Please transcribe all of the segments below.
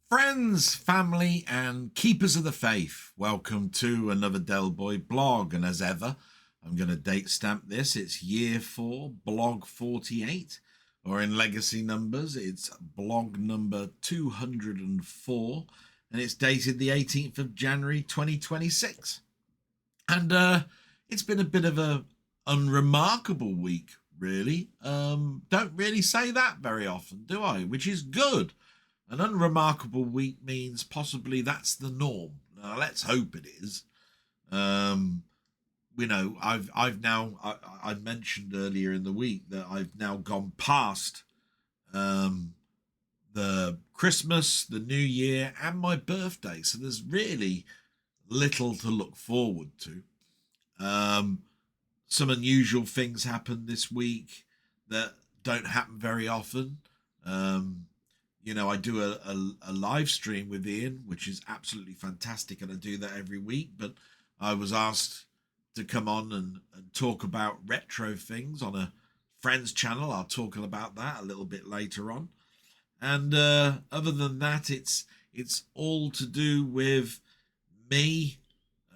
Friends, family, and keepers of the faith, welcome to another Del Boy blog. And as ever, I'm going to date stamp this. It's year 4, blog 48, or in legacy numbers, it's blog number 204, and it's dated the 18th of January 2026. And it's been a bit of a unremarkable week, really. Don't really say that very often, do I? Which is good. An unremarkable week means possibly that's the norm. Now, let's hope it is. I mentioned earlier in the week that I've now gone past the Christmas, the New Year, and my birthday. So there's really little to look forward to. Some unusual things happened this week that don't happen very often. I do a live stream with Ian, which is absolutely fantastic, and I do that every week. But I was asked to come on and talk about retro things on a friend's channel. I'll talk about that a little bit later on. And other than that, it's all to do with me,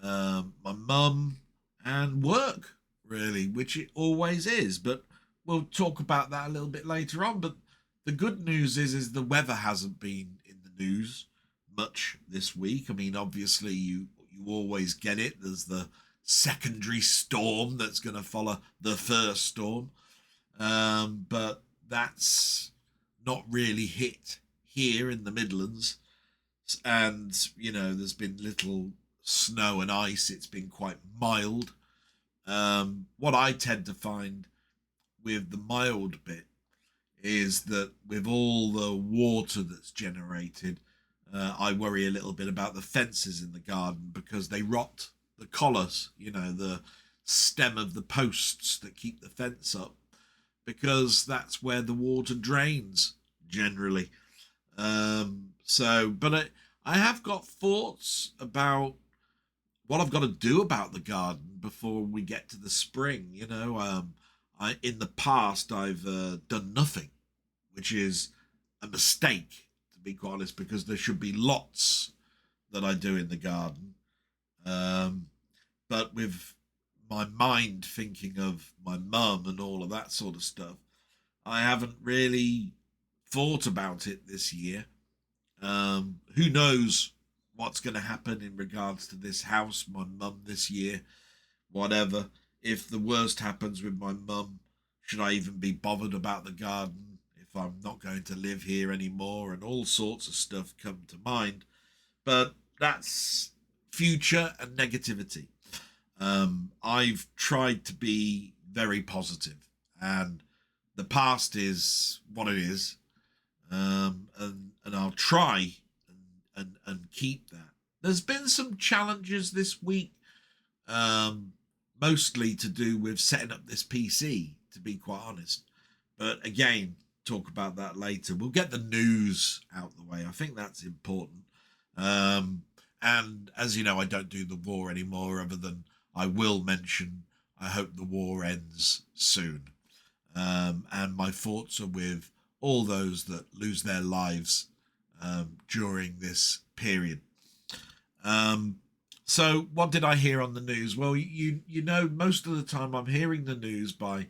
my mum, and work, really, which it always is. But we'll talk about that a little bit later on. But the good news is the weather hasn't been in the news much this week. I mean, obviously, you always get it. There's the secondary storm that's going to follow the first storm. But that's not really hit here in the Midlands. And, there's been little snow and ice. It's been quite mild. What I tend to find with the mild bit is that with all the water that's generated, I worry a little bit about the fences in the garden because they rot the collars, the stem of the posts that keep the fence up, because that's where the water drains generally. But I have got thoughts about what I've got to do about the garden before we get to the spring. In the past, I've done nothing, which is a mistake, to be quite honest, because there should be lots that I do in the garden. But with my mind thinking of my mum and all of that sort of stuff, I haven't really thought about it this year. Who knows what's going to happen in regards to this house, my mum this year, whatever. If the worst happens with my mum, should I even be bothered about the garden if I'm not going to live here anymore? And all sorts of stuff come to mind. But that's future and negativity. I've tried to be very positive, and the past is what it is. And I'll try and keep that. There's been some challenges this week, mostly to do with setting up this PC, to be quite honest. But again, talk about that later. We'll get the news out the way. I think that's important. And as you know, I don't do the war anymore, other than I will mention I hope the war ends soon. And my thoughts are with all those that lose their lives during this period. So what did I hear on the news? Well, most of the time I'm hearing the news by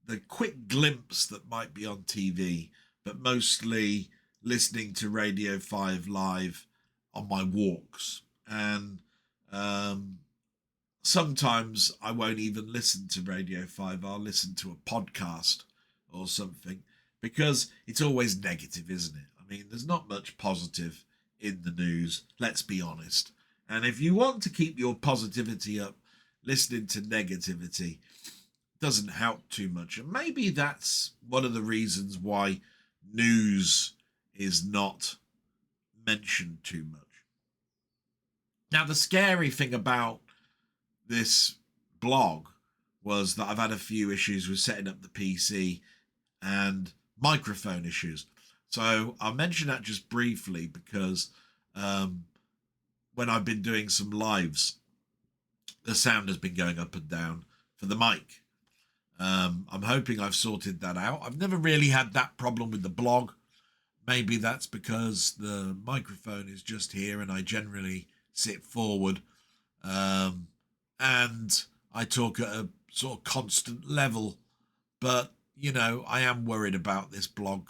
the quick glimpse that might be on TV, but mostly listening to Radio 5 Live on my walks. And sometimes I won't even listen to Radio 5. I'll listen to a podcast or something, because it's always negative, isn't it? I mean, there's not much positive in the news, let's be honest. And if you want to keep your positivity up, listening to negativity doesn't help too much. And maybe that's one of the reasons why news is not mentioned too much. Now, the scary thing about this blog was that I've had a few issues with setting up the PC and microphone issues. So I'll mention that just briefly because when I've been doing some lives, the sound has been going up and down for the mic. I'm hoping I've sorted that out. I've never really had that problem with the blog. Maybe that's because the microphone is just here and I generally sit forward, and I talk at a sort of constant level. But, I am worried about this blog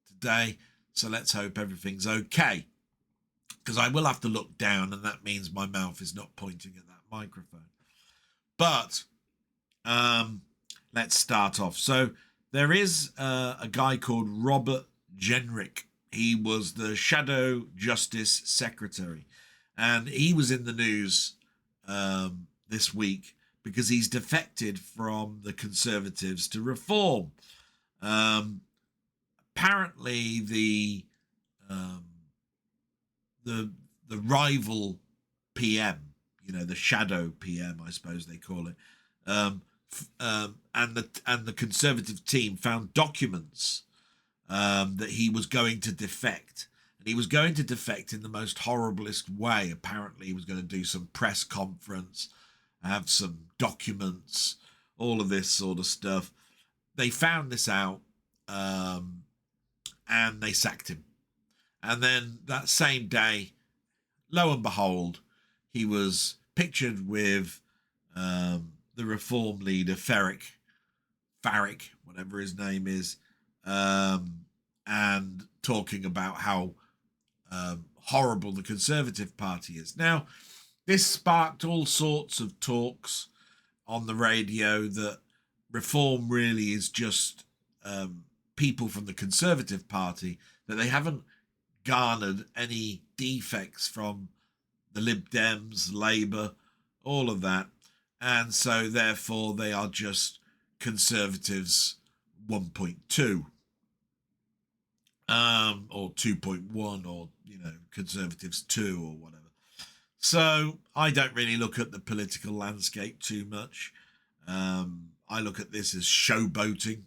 today, so let's hope everything's okay. Because I will have to look down, and that means my mouth is not pointing at that microphone. But let's start off. So there is a guy called Robert Jenrick. He was the Shadow Justice Secretary, and he was in the news this week because he's defected from the Conservatives to Reform. Apparently, the rival PM, the shadow PM, I suppose they call it, and the Conservative team found documents that he was going to defect. And he was going to defect in the most horriblest way. Apparently, he was going to do some press conference, have some documents, all of this sort of stuff. They found this out, and they sacked him. And then that same day, lo and behold, he was pictured with the Reform leader, Farrick, whatever his name is, and talking about how horrible the Conservative Party is. Now, this sparked all sorts of talks on the radio that Reform really is just people from the Conservative Party, that they haven't garnered any defects from the Lib Dems, Labour, all of that. And so, therefore, they are just Conservatives 1.2. Or 2.1, or, Conservatives 2 or whatever. So I don't really look at the political landscape too much. I look at this as showboating.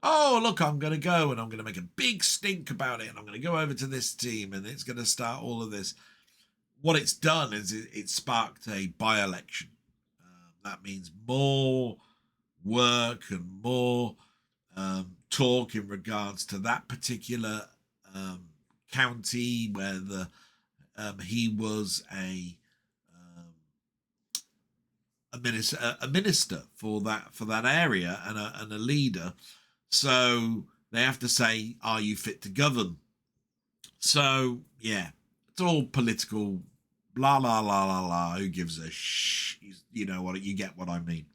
Oh, look, I'm going to go and I'm going to make a big stink about it, and I'm going to go over to this team and it's going to start all of this. What it's done is it sparked a by-election. That means more work and more talk in regards to that particular county where he was a minister for that area and a leader. So they have to say, are you fit to govern? So yeah, it's all political, blah blah blah blah blah. Who gives a shh? You know what? You get what I mean.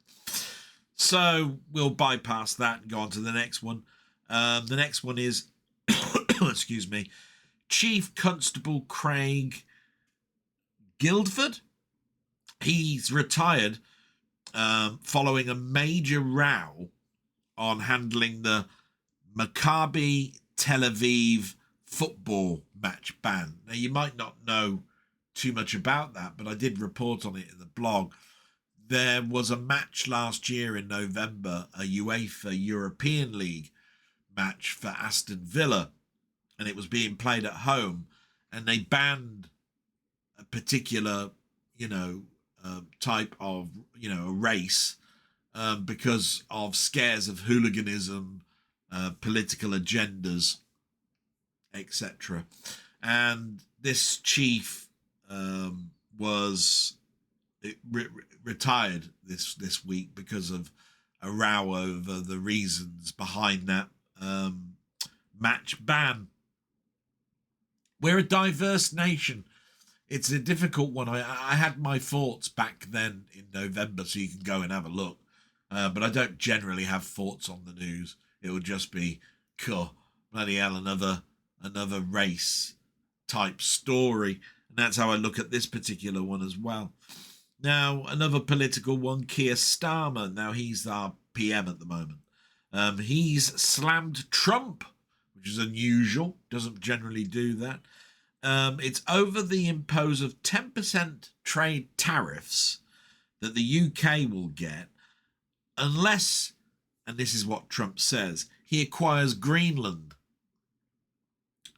So we'll bypass that and go on to the next one. The next one is, excuse me, Chief Constable Craig Guildford. He's retired following a major row on handling the Maccabi Tel Aviv football match ban. Now, you might not know too much about that, but I did report on it in the blog. There was a match last year in November, a UEFA European League match for Aston Villa, and it was being played at home, and they banned a particular, type of, a race because of scares of hooliganism, political agendas, etc. And this chief was retired this week because of a row over the reasons behind that match ban. We're a diverse nation. It's a difficult one. I had my thoughts back then in November, so you can go and have a look. But I don't generally have thoughts on the news. It would just be, bloody hell, another race type story. And that's how I look at this particular one as well. Now, another political one, Keir Starmer. Now, he's our PM at the moment. He's slammed Trump, which is unusual. Doesn't generally do that. It's over the impose of 10% trade tariffs that the UK will get unless, and this is what Trump says, he acquires Greenland.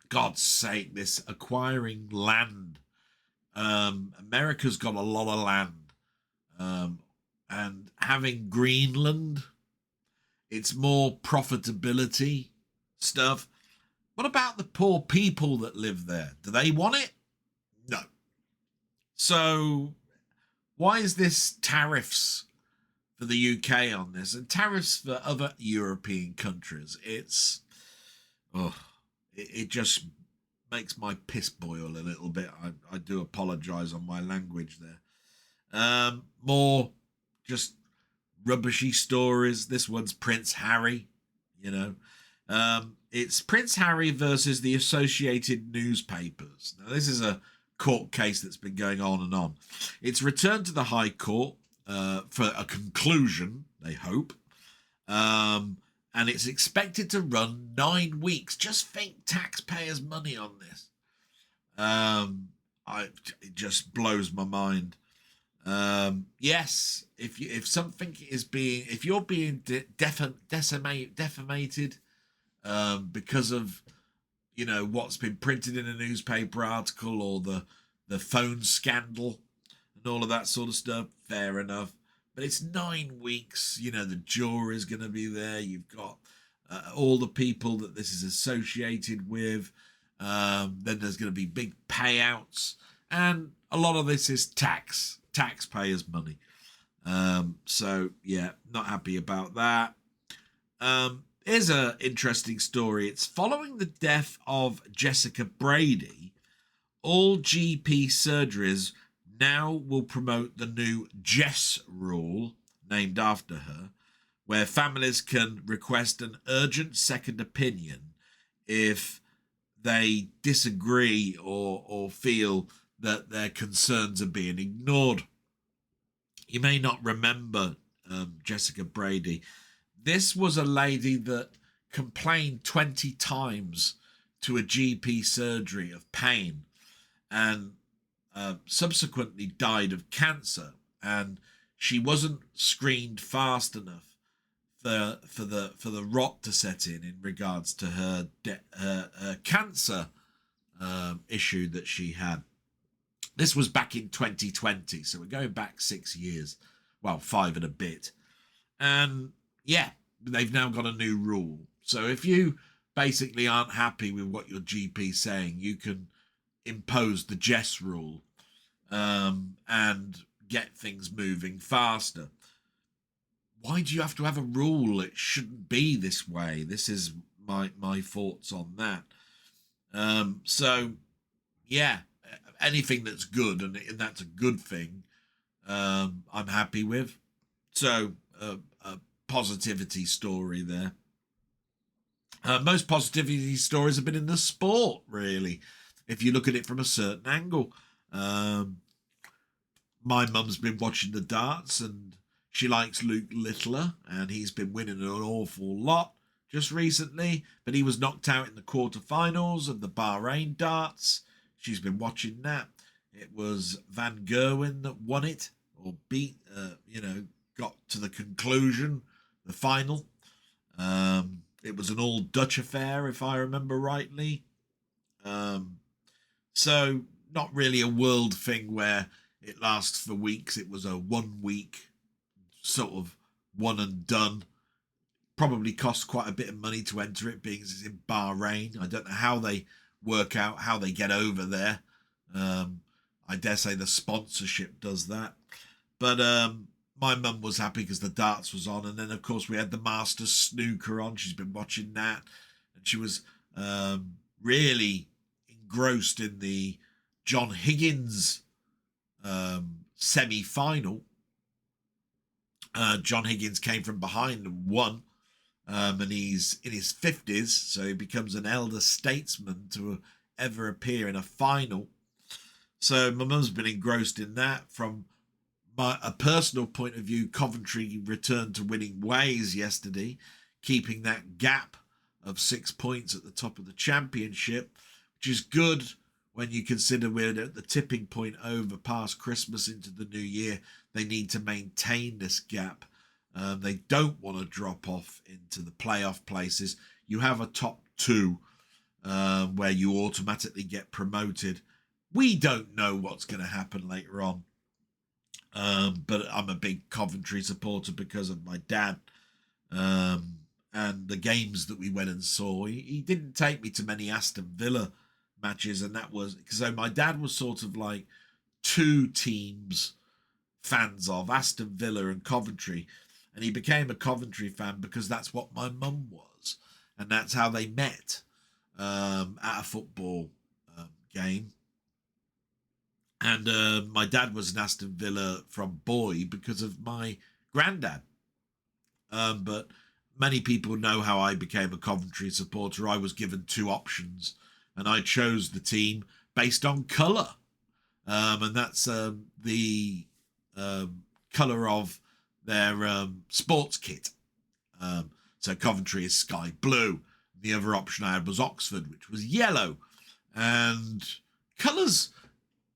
God's sake, this acquiring land. America's got a lot of land. And having Greenland, it's more profitability stuff. What about the poor people that live there? Do they want it? No. So why is this tariffs for the UK on this and tariffs for other European countries? It just makes my piss boil a little bit. I do apologise on my language there. More just rubbishy stories. This one's Prince Harry, you know. It's Prince Harry versus the Associated Newspapers. Now, this is a court case that's been going on and on. It's returned to the High Court for a conclusion, they hope. And it's expected to run 9 weeks. Just think taxpayers' money on this. It just blows my mind. Yes, if something is being, if you're being defamated because of, you know, what's been printed in a newspaper article or the phone scandal and all of that sort of stuff, fair enough. But it's 9 weeks. You know, the jury's going to be there. You've got all the people that this is associated with. Then there's going to be big payouts. And a lot of this is taxpayers' money. So, yeah, not happy about that. Here's an interesting story. It's following the death of Jessica Brady. All GP surgeries now will promote the new Jess rule, named after her, where families can request an urgent second opinion if they disagree or feel that their concerns are being ignored. You may not remember Jessica Brady. This was a lady that complained 20 times to a GP surgery of pain and subsequently died of cancer, and she wasn't screened fast enough for the rot to set in regards to her cancer issue that she had. This was back in 2020, so we're going back 6 years, well, 5 and a bit. And yeah, they've now got a new rule. So if you basically aren't happy with what your GP's saying, you can impose the Jess rule and get things moving faster. Why do you have to have a rule? It shouldn't be this way. This is my thoughts on that. So yeah, anything that's good, and that's a good thing, I'm happy with. So a positivity story there. Most positivity stories have been in the sport, really, if you look at it from a certain angle. My mum's been watching the darts, and she likes Luke Littler, and he's been winning an awful lot just recently, but he was knocked out in the quarterfinals of the Bahrain darts. She's been watching that. It was Van Gerwen that won it, or beat, got to the conclusion, the final. It was an all Dutch affair, if I remember rightly. So not really a world thing where it lasts for weeks. It was a 1 week sort of one and done. Probably cost quite a bit of money to enter it, being it's in Bahrain. I don't know how they work out how they get over there. I dare say the sponsorship does that. But my mum was happy because the darts was on. And then, of course, we had the Masters snooker on. She's been watching that. And she was really engrossed in the John Higgins semi-final. John Higgins came from behind and won. And he's in his 50s, so he becomes an elder statesman to ever appear in a final. So my mum's been engrossed in that. From a personal point of view, Coventry returned to winning ways yesterday, keeping that gap of 6 points at the top of the championship, which is good when you consider we're at the tipping point over past Christmas into the new year. They need to maintain this gap. They don't want to drop off into the playoff places. You have a top 2 where you automatically get promoted. We don't know what's going to happen later on. But I'm a big Coventry supporter because of my dad. and the games that we went and saw. He didn't take me to many Aston Villa matches, and that was because my dad was sort of like two teams fans of Aston Villa and Coventry, and he became a Coventry fan because that's what my mum was, and that's how they met at a football game. And my dad was an Aston Villa from boy because of my granddad. But many people know how I became a Coventry supporter. I was given two options, and I chose the team based on colour. And that's the colour of their sports kit. So Coventry is sky blue. The other option I had was Oxford, which was yellow. And colours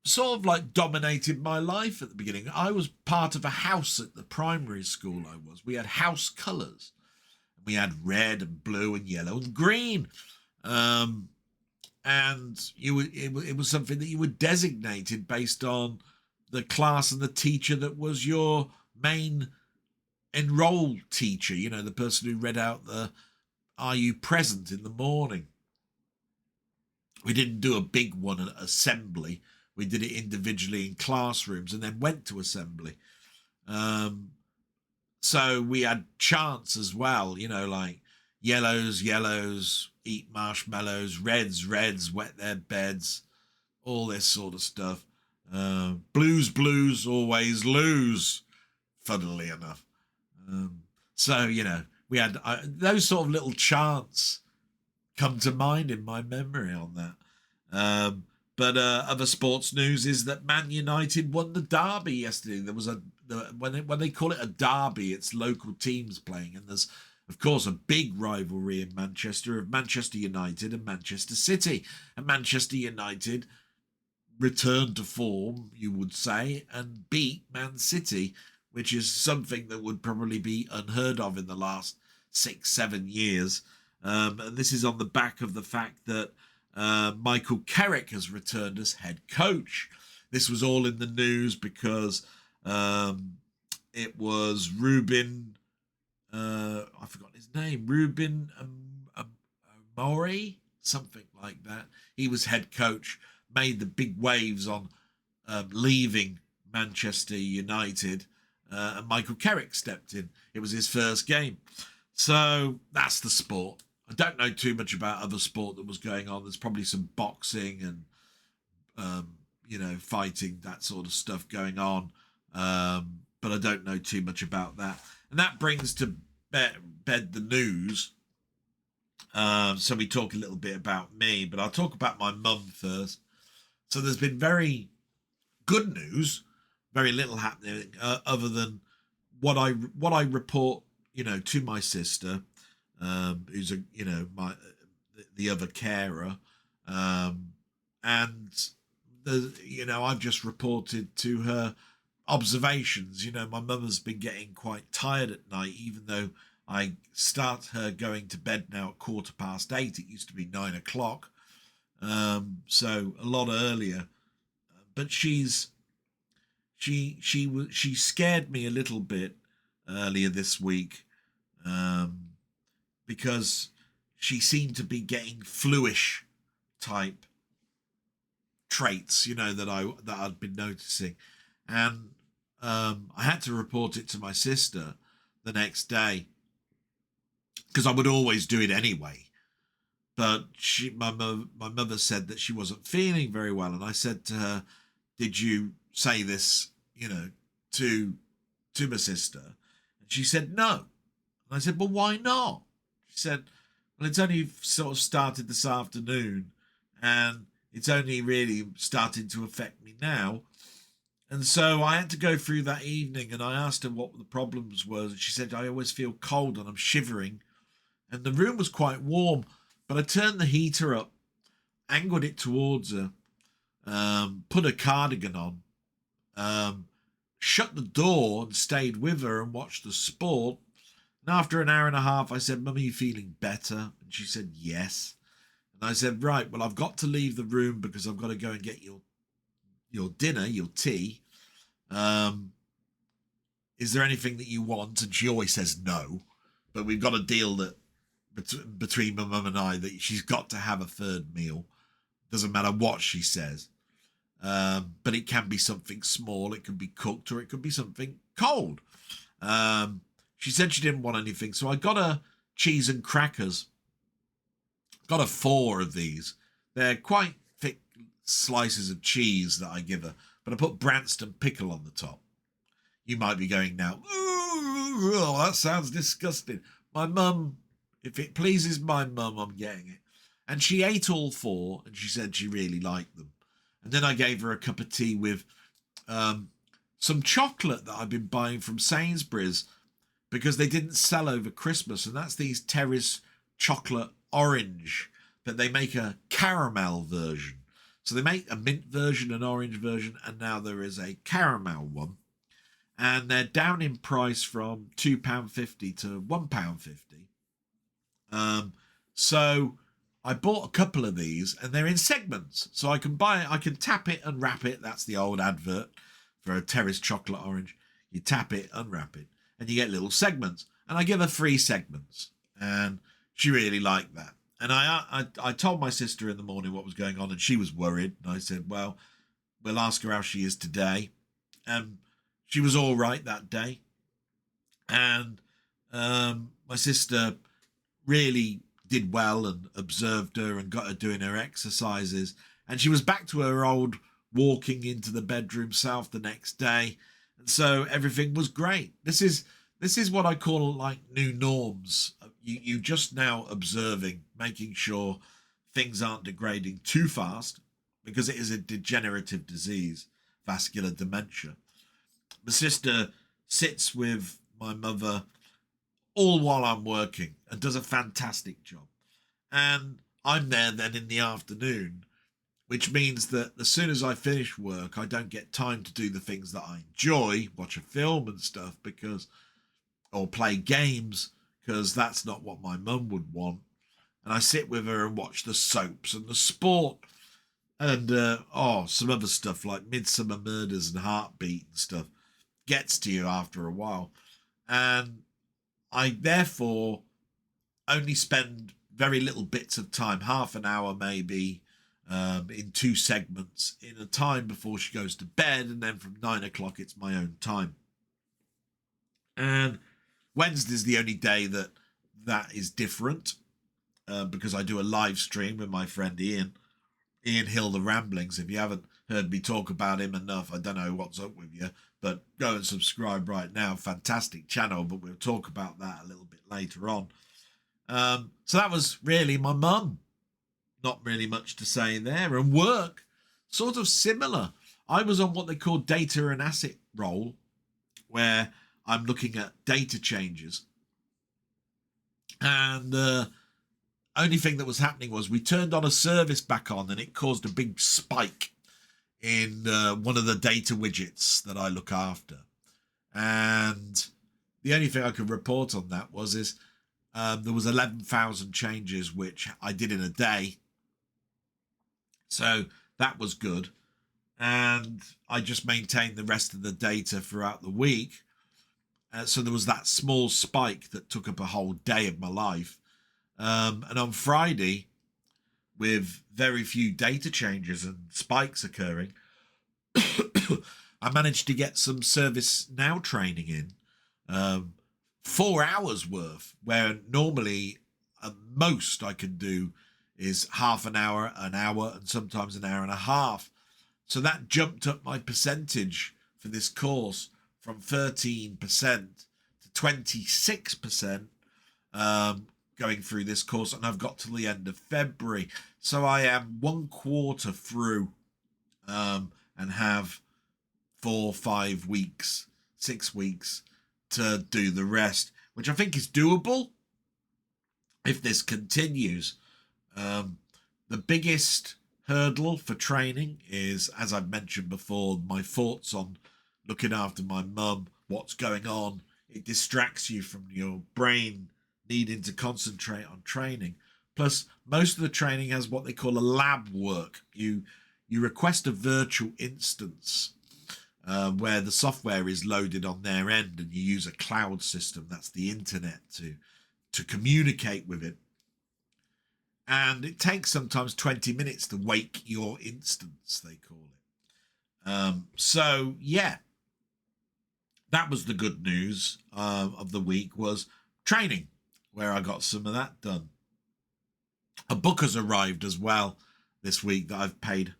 sort of like dominated my life at the beginning. I was part of a house at the primary school I was. We had house colours. We had red and blue and yellow and green. And it was something that you were designated based on the class and the teacher that was your main enrolled teacher, you know, the person who read out the "Are you present?" in the morning. We didn't do a big one at assembly. We did it individually in classrooms and then went to assembly. So we had chants as well, you know, like yellows, eat marshmallows, reds, wet their beds, all this sort of stuff. Blues, always lose, funnily enough. So, you know, we had those sort of little chants come to mind in my memory on that. But other sports news is that Man United won the derby yesterday. There was when they call it a derby, it's local teams playing, and there's of course a big rivalry in Manchester of Manchester United and Manchester City. And Manchester United returned to form, you would say, and beat Man City, which is something that would probably be unheard of in the last 6-7 years. And this is on the back of the fact that Michael Carrick has returned as head coach. This was all in the news because it was Ruben, I forgot his name, Ruben Amori, something like that. He was head coach, made the big waves on leaving Manchester United, and Michael Carrick stepped in. It was his first game. So that's the sport. I don't know too much about other sport that was going on. There's probably some boxing and, you know, fighting, that sort of stuff going on. But I don't know too much about that. And that brings to bed the news. So we talk a little bit about me, but I'll talk about my mum first. So there's been very good news, very little happening other than what I report, you know, to my sister, who's the other carer, and I've just reported to her observations. You know, my mum has been getting quite tired at night, even though I start her going to bed now at 8:15. It used to be 9 o'clock, so a lot earlier. But she scared me a little bit earlier this week, because she seemed to be getting fluish type traits, you know, that I'd been noticing, and I had to report it to my sister the next day because I would always do it anyway. But my mother said that she wasn't feeling very well, and I said to her, "Did you say this, you know, to my sister?" And she said no. And I said, "Well, why not?" She said, "Well, it's only sort of started this afternoon, and it's only really starting to affect me now." And so I had to go through that evening, and I asked her what the problems were, and she said, "I always feel cold and I'm shivering." And the room was quite warm, but I turned the heater up, angled it towards her, put a cardigan on, shut the door and stayed with her and watched the sport. And after an hour and a half, I said, "Mum, are you feeling better?" And she said, "Yes." And I said, "Right, well, I've got to leave the room because I've got to go and get your dinner, your tea. Is there anything that you want?" And she always says no, but we've got a deal that between my mum and I that she's got to have a third meal. Doesn't matter what she says. But it can be something small. It can be cooked, or it could be something cold. She said she didn't want anything, so I got her cheese and crackers. Got her 4 of these. They're quite thick slices of cheese that I give her, but I put Branston pickle on the top. You might be going now, oh, that sounds disgusting. My mum, if it pleases my mum, I'm getting it. And she ate all 4, and she said she really liked them. And then I gave her a cup of tea with some chocolate that I've been buying from Sainsbury's because they didn't sell over Christmas. And that's these Terrace chocolate orange, but they make a caramel version. So they make a mint version, an orange version, and now there is a caramel one. And they're down in price from £2.50 to £1.50. So I bought a couple of these, and they're in segments. So I can buy it, I can tap it, unwrap it. That's the old advert for a Terrace chocolate orange. You tap it, unwrap it, and you get little segments. And I give her 3 segments, and she really liked that. And I told my sister in the morning what was going on, and she was worried. And I said, well, we'll ask her how she is today. And she was all right that day. And my sister really did well and observed her and got her doing her exercises. And she was back to her old walking into the bedroom self the next day. And so everything was great. This is what I call like new norms. You just now observing, making sure things aren't degrading too fast, because it is a degenerative disease, vascular dementia. My sister sits with my mother all while I'm working and does a fantastic job. And I'm there then in the afternoon, which means that as soon as I finish work, I don't get time to do the things that I enjoy, watch a film and stuff, or play games, because that's not what my mum would want. And I sit with her and watch the soaps and the sport and some other stuff like Midsummer Murders and Heartbeat and stuff gets to you after a while. And I therefore only spend very little bits of time, half an hour maybe, in 2 segments in a time before she goes to bed, and then from 9 o'clock it's my own time. And Wednesday's the only day that is different, because I do a live stream with my friend Ian Hill, the Ramblings. If you haven't heard me talk about him enough, I don't know what's up with you, but go and subscribe right now. Fantastic channel, but we'll talk about that a little bit later on. So that was really my mum. Not really much to say there. And work, sort of similar. I was on what they call data and asset role, where I'm looking at data changes. And the only thing that was happening was we turned on a service back on, and it caused a big spike in one of the data widgets that I look after. And the only thing I could report on that was there was 11,000 changes, which I did in a day. So that was good. And I just maintained the rest of the data throughout the week. So there was that small spike that took up a whole day of my life. And on Friday, with very few data changes and spikes occurring, I managed to get some Service Now training in, 4 hours worth, where normally most I can do is half an hour, and sometimes an hour and a half. So that jumped up my percentage for this course from 13% to 26%, going through this course, and I've got till the end of February. So I am 1 quarter through, and have 4, 5 weeks, 6 weeks to do the rest, which I think is doable if this continues. The biggest hurdle for training is, as I've mentioned before, my thoughts on looking after my mum, what's going on. It distracts you from your brain needing to concentrate on training. Plus, most of the training has what they call a lab work. You request a virtual instance where the software is loaded on their end, and you use a cloud system, that's the internet, to communicate with it. And it takes sometimes 20 minutes to wake your instance, they call it. So, yeah, that was the good news of the week, was training, where I got some of that done. A book has arrived as well this week that I've paid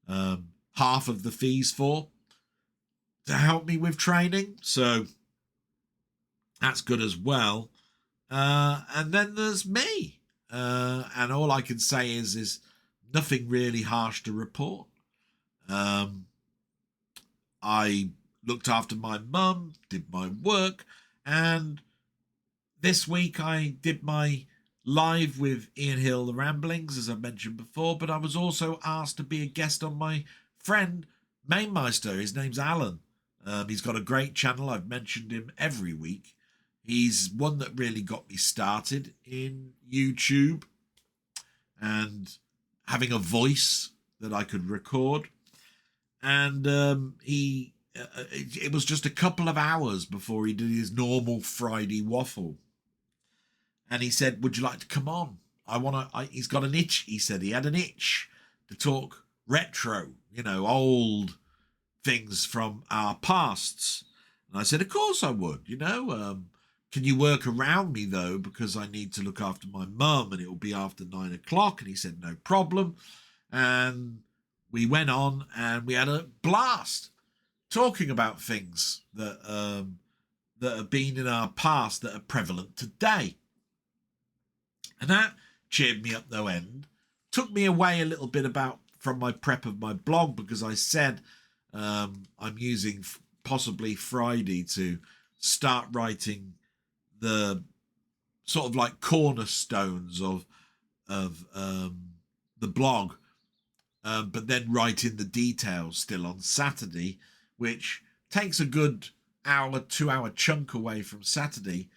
half of the fees for to help me with training. So that's good as well. And then there's me. And all I can say is nothing really harsh to report. I looked after my mum, did my work, and this week I did my live with Ian Hill, The Ramblings, as I mentioned before, but I was also asked to be a guest on my friend Mainmeister. His name's Alan. He's got a great channel. I've mentioned him every week. He's one that really got me started in YouTube and having a voice that I could record. And it was just a couple of hours before he did his normal Friday waffle. And he said, would you like to come on? He's got an itch. He said he had an itch to talk retro, old things from our pasts. And I said, of course I would, Can you work around me, though, because I need to look after my mum and it will be after 9 o'clock? And he said, no problem. And we went on and we had a blast talking about things that have been in our past that are prevalent today. And that cheered me up no end. Took me away a little bit from my prep of my blog, because I said I'm using possibly Friday to start writing the sort of like cornerstones of the blog, but then writing the details still on Saturday, which takes a good 2-hour chunk away from Saturday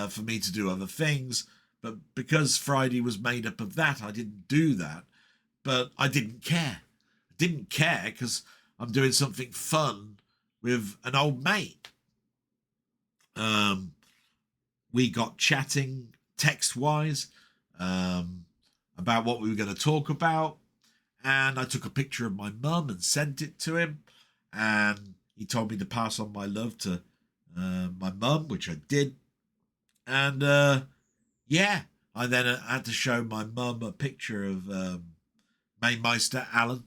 for me to do other things. But because Friday was made up of that, I didn't do that. But I didn't care. I didn't care because I'm doing something fun with an old mate. We got chatting text-wise about what we were going to talk about. And I took a picture of my mum and sent it to him. And he told me to pass on my love to my mum, which I did. And yeah, I then had to show my mum a picture of Mainmeister Alan,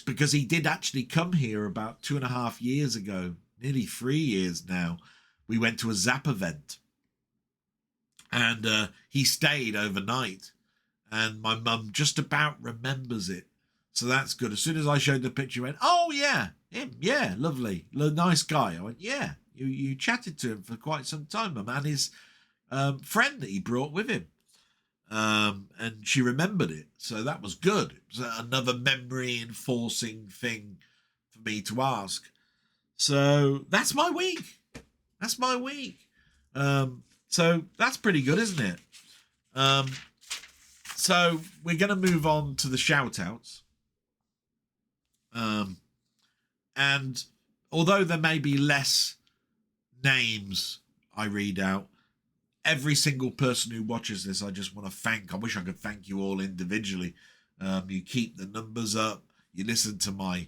because he did actually come here about 2.5 years ago, nearly 3 years now. We went to a Zap event, and he stayed overnight, and my mum just about remembers it. So that's good. As soon as I showed the picture, he went, oh, yeah, him, yeah, lovely, nice guy. I went, yeah, you chatted to him for quite some time, Mum, and his friend that he brought with him. And she remembered it, so that was good. It was another memory-enforcing thing for me to ask. So that's my week. That's my week. So that's pretty good, isn't it? So we're going to move on to the shout-outs. And although there may be less names I read out, every single person who watches this, I just want to thank. I wish I could thank you all individually. You keep the numbers up. You listen to my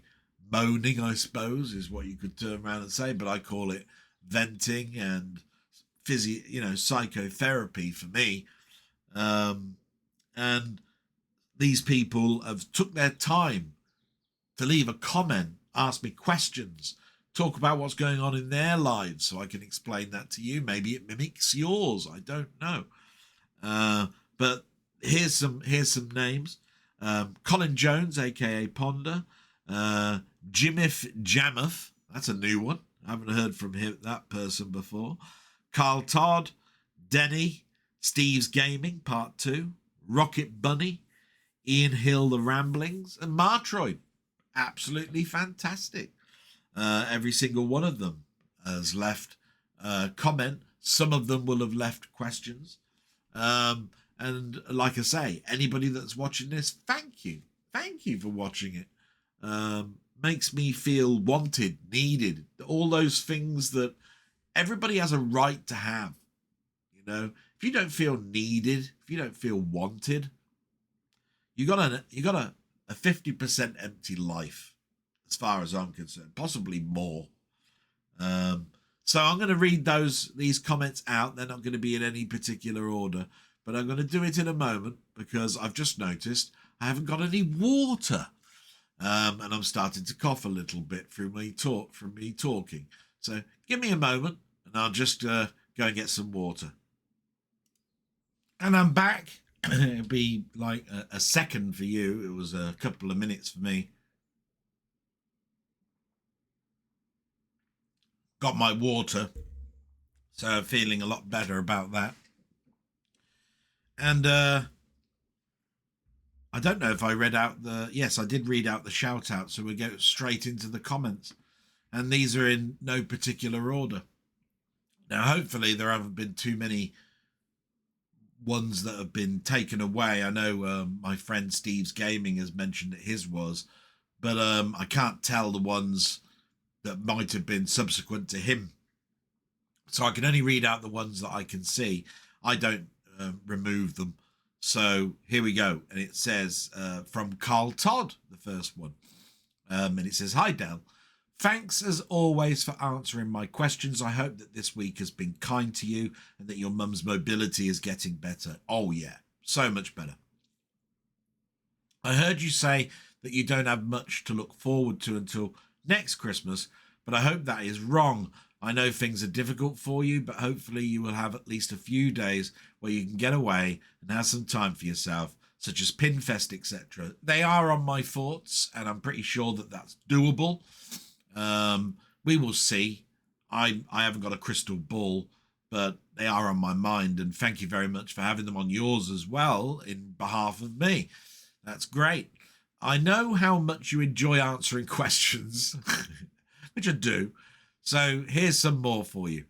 moaning, I suppose, is what you could turn around and say, but I call it venting and psychotherapy for me. And these people have took their time to leave a comment, ask me questions, talk about what's going on in their lives so I can explain that to you. Maybe it mimics yours. I don't know. But here's some names. Colin Jones, a.k.a. Ponder. Jimif Jamuth. That's a new one. I haven't heard from that person before. Carl Todd. Denny. Steve's Gaming, Part 2. Rocket Bunny. Ian Hill, The Ramblings. And Martroid. Absolutely fantastic. Every single one of them has left a comment. Some of them will have left questions. And like I say, anybody that's watching this, thank you. Thank you for watching it. Makes me feel wanted, needed, all those things that everybody has a right to have. If if you don't feel needed, if you don't feel wanted, you got a 50% empty life, as far as I'm concerned, possibly more. So I'm going to read these comments out. They're not going to be in any particular order, but I'm going to do it in a moment because I've just noticed I haven't got any water, and I'm starting to cough a little bit from me talking. So give me a moment, and I'll just go and get some water. And I'm back. It'll be like a second for you. It was a couple of minutes for me. Got my water, so I'm feeling a lot better about that. And I don't know if I read out yes, I did read out the shout out, so we'll go straight into the comments. And these are in no particular order. Now, hopefully there haven't been too many ones that have been taken away. I know my friend Steve's Gaming has mentioned that his was, but I can't tell the ones that might have been subsequent to him. So I can only read out the ones that I can see. I don't remove them. So here we go. And it says from Carl Todd, the first one. And it says, "Hi, Del. Thanks as always for answering my questions. I hope that this week has been kind to you and that your mum's mobility is getting better." Oh, yeah, so much better. "I heard you say that you don't have much to look forward to until next Christmas, but I hope that is wrong. I know things are difficult for you, but hopefully you will have at least a few days where you can get away and have some time for yourself, such as Pinfest, etc. They are on my thoughts, and I'm pretty sure that that's doable. We will see. I haven't got a crystal ball, but they are on my mind, and thank you very much for having them on yours as well in behalf of me. That's great. I know how much you enjoy answering questions, which I do. So here's some more for you.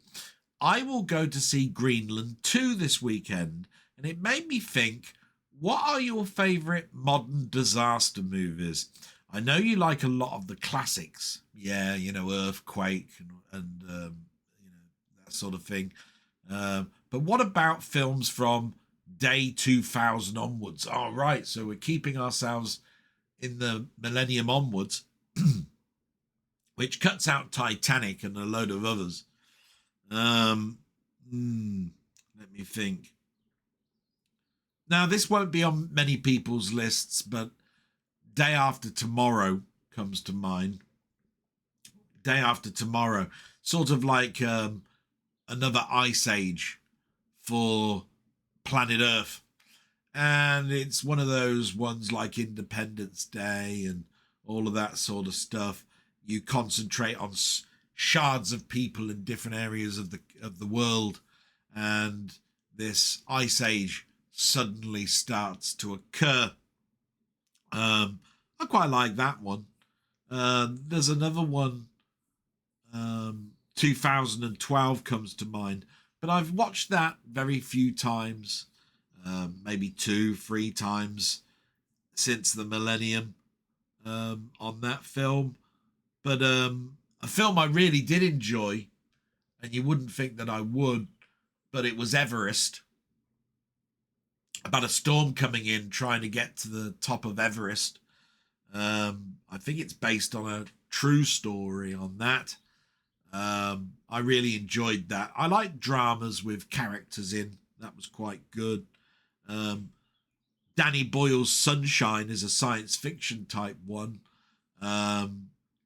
I will go to see Greenland 2 this weekend, and it made me think, what are your favourite modern disaster movies? I know you like a lot of the classics. Yeah, Earthquake and that sort of thing. But what about films from day 2000 onwards? Oh, right. So we're keeping ourselves in the millennium onwards, which cuts out Titanic and a load of others. Let me think. Now, this won't be on many people's lists, but Day After Tomorrow comes to mind. Day After Tomorrow, sort of like another ice age for planet Earth. And it's one of those ones like Independence Day and all of that sort of stuff. You concentrate on shards of people in different areas of the world, and this ice age suddenly starts to occur. I quite like that one. There's another one, 2012 comes to mind, but I've watched that very few times, maybe 2-3 times since the millennium on that film. But a film I really did enjoy, and you wouldn't think that I would, but it was Everest. About a storm coming in, trying to get to the top of Everest. I think it's based on a true story on that. I really enjoyed that. I like dramas with characters in. That was quite good. Danny Boyle's Sunshine is a science fiction type one.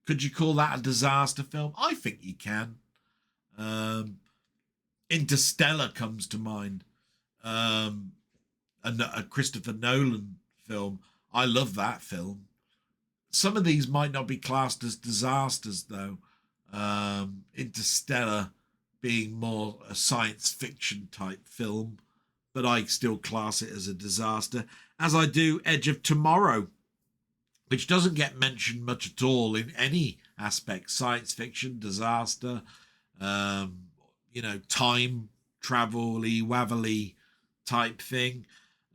Could you call that a disaster film? I think you can. Interstellar comes to mind. A Christopher Nolan film. I love that film. Some of these might not be classed as disasters, though. Interstellar being more a science fiction type film, but I still class it as a disaster, as I do Edge of Tomorrow, which doesn't get mentioned much at all in any aspect. Science fiction, disaster, time travel-y, wavel-y type thing.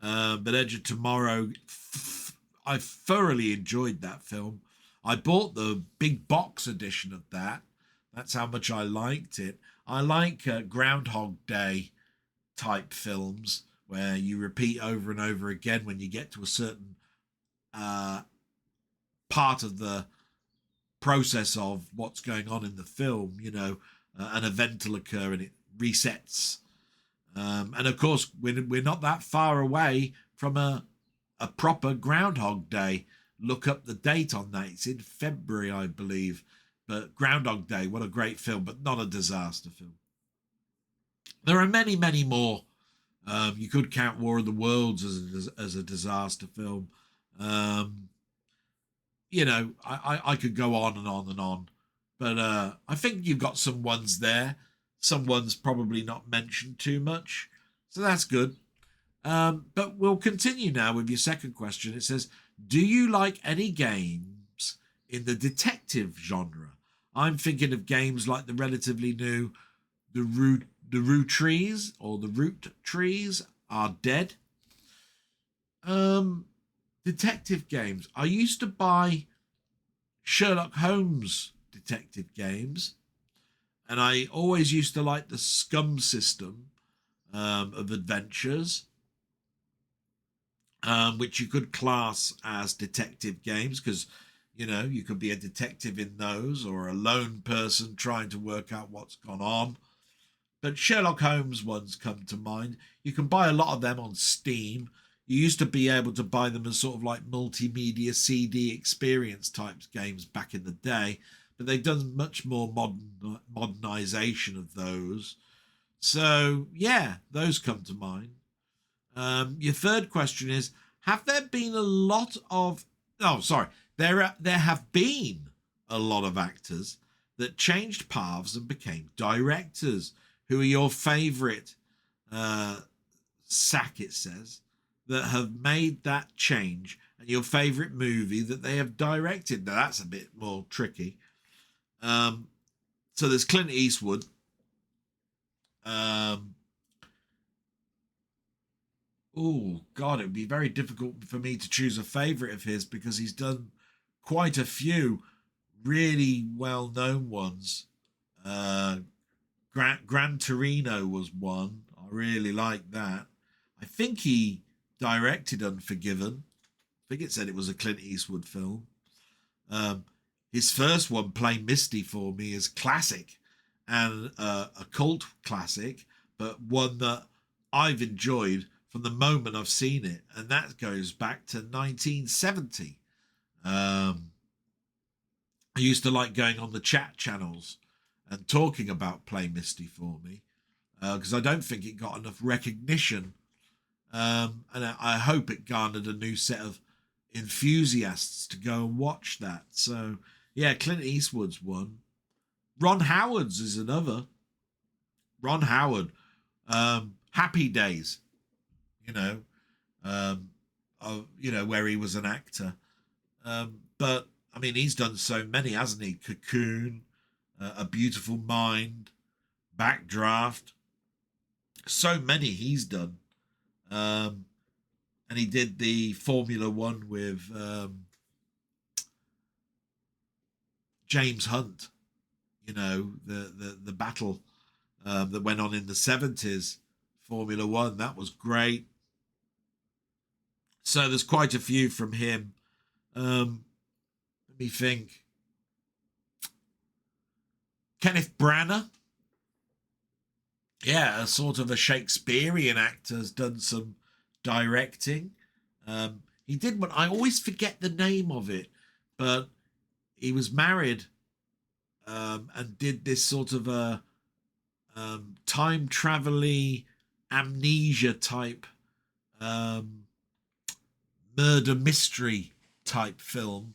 But Edge of Tomorrow, I thoroughly enjoyed that film. I bought the big box edition of that. That's how much I liked it. I like Groundhog Day type films where you repeat over and over again when you get to a certain part of the process of what's going on in the film. An event will occur and it resets. And of course, we're not that far away from a proper Groundhog Day. Look up the date on that. It's in February, I believe. But Groundhog Day, what a great film, but not a disaster film. There are many, many more. You could count War of the Worlds as a disaster film. I could go on and on and on. But I think you've got some ones there. Some ones probably not mentioned too much. So that's good. But we'll continue now with your second question. It says, do you like any games in the detective genre? I'm thinking of games like the relatively new The Root Trees Are Dead. Detective games. I used to buy Sherlock Holmes detective games, and I always used to like the Scum system of adventures, which you could class as detective games because, you could be a detective in those or a lone person trying to work out what's gone on. But Sherlock Holmes ones come to mind. You can buy a lot of them on Steam. You used to be able to buy them as sort of like multimedia CD experience types games back in the day, but they've done much more modernization of those. So, yeah, those come to mind. Your third question is, have there been a lot of... Oh, sorry. There have been a lot of actors that changed paths and became directors. Who are your favourite, Sack, it says, that have made that change, and your favourite movie that they have directed? Now, that's a bit more tricky. So there's Clint Eastwood. Oh, God, it would be very difficult for me to choose a favourite of his because he's done quite a few really well-known ones. Gran Torino was one. I really liked that. I think he directed Unforgiven. I think it said it was a Clint Eastwood film. His first one, Play Misty for me, is classic and a cult classic, but one that I've enjoyed from the moment I've seen it, and that goes back to 1970. I used to like going on the chat channels and talking about Play Misty for me because I don't think it got enough recognition, and I hope it garnered a new set of enthusiasts to go and watch that. So yeah, Clint Eastwood's one. Ron Howard's is another. Ron Howard, Happy Days, where he was an actor. But I mean, he's done so many, hasn't he? Cocoon, A Beautiful Mind, Backdraft. So many he's done. And he did the Formula One with James Hunt. The battle that went on in the 70s, Formula One. That was great. So there's quite a few from him. Let me think. Kenneth Branagh. Yeah, a sort of a Shakespearean actor, has done some directing. He did one, I always forget the name of it, but he was married and did this sort of a time travel-y amnesia type murder mystery type film.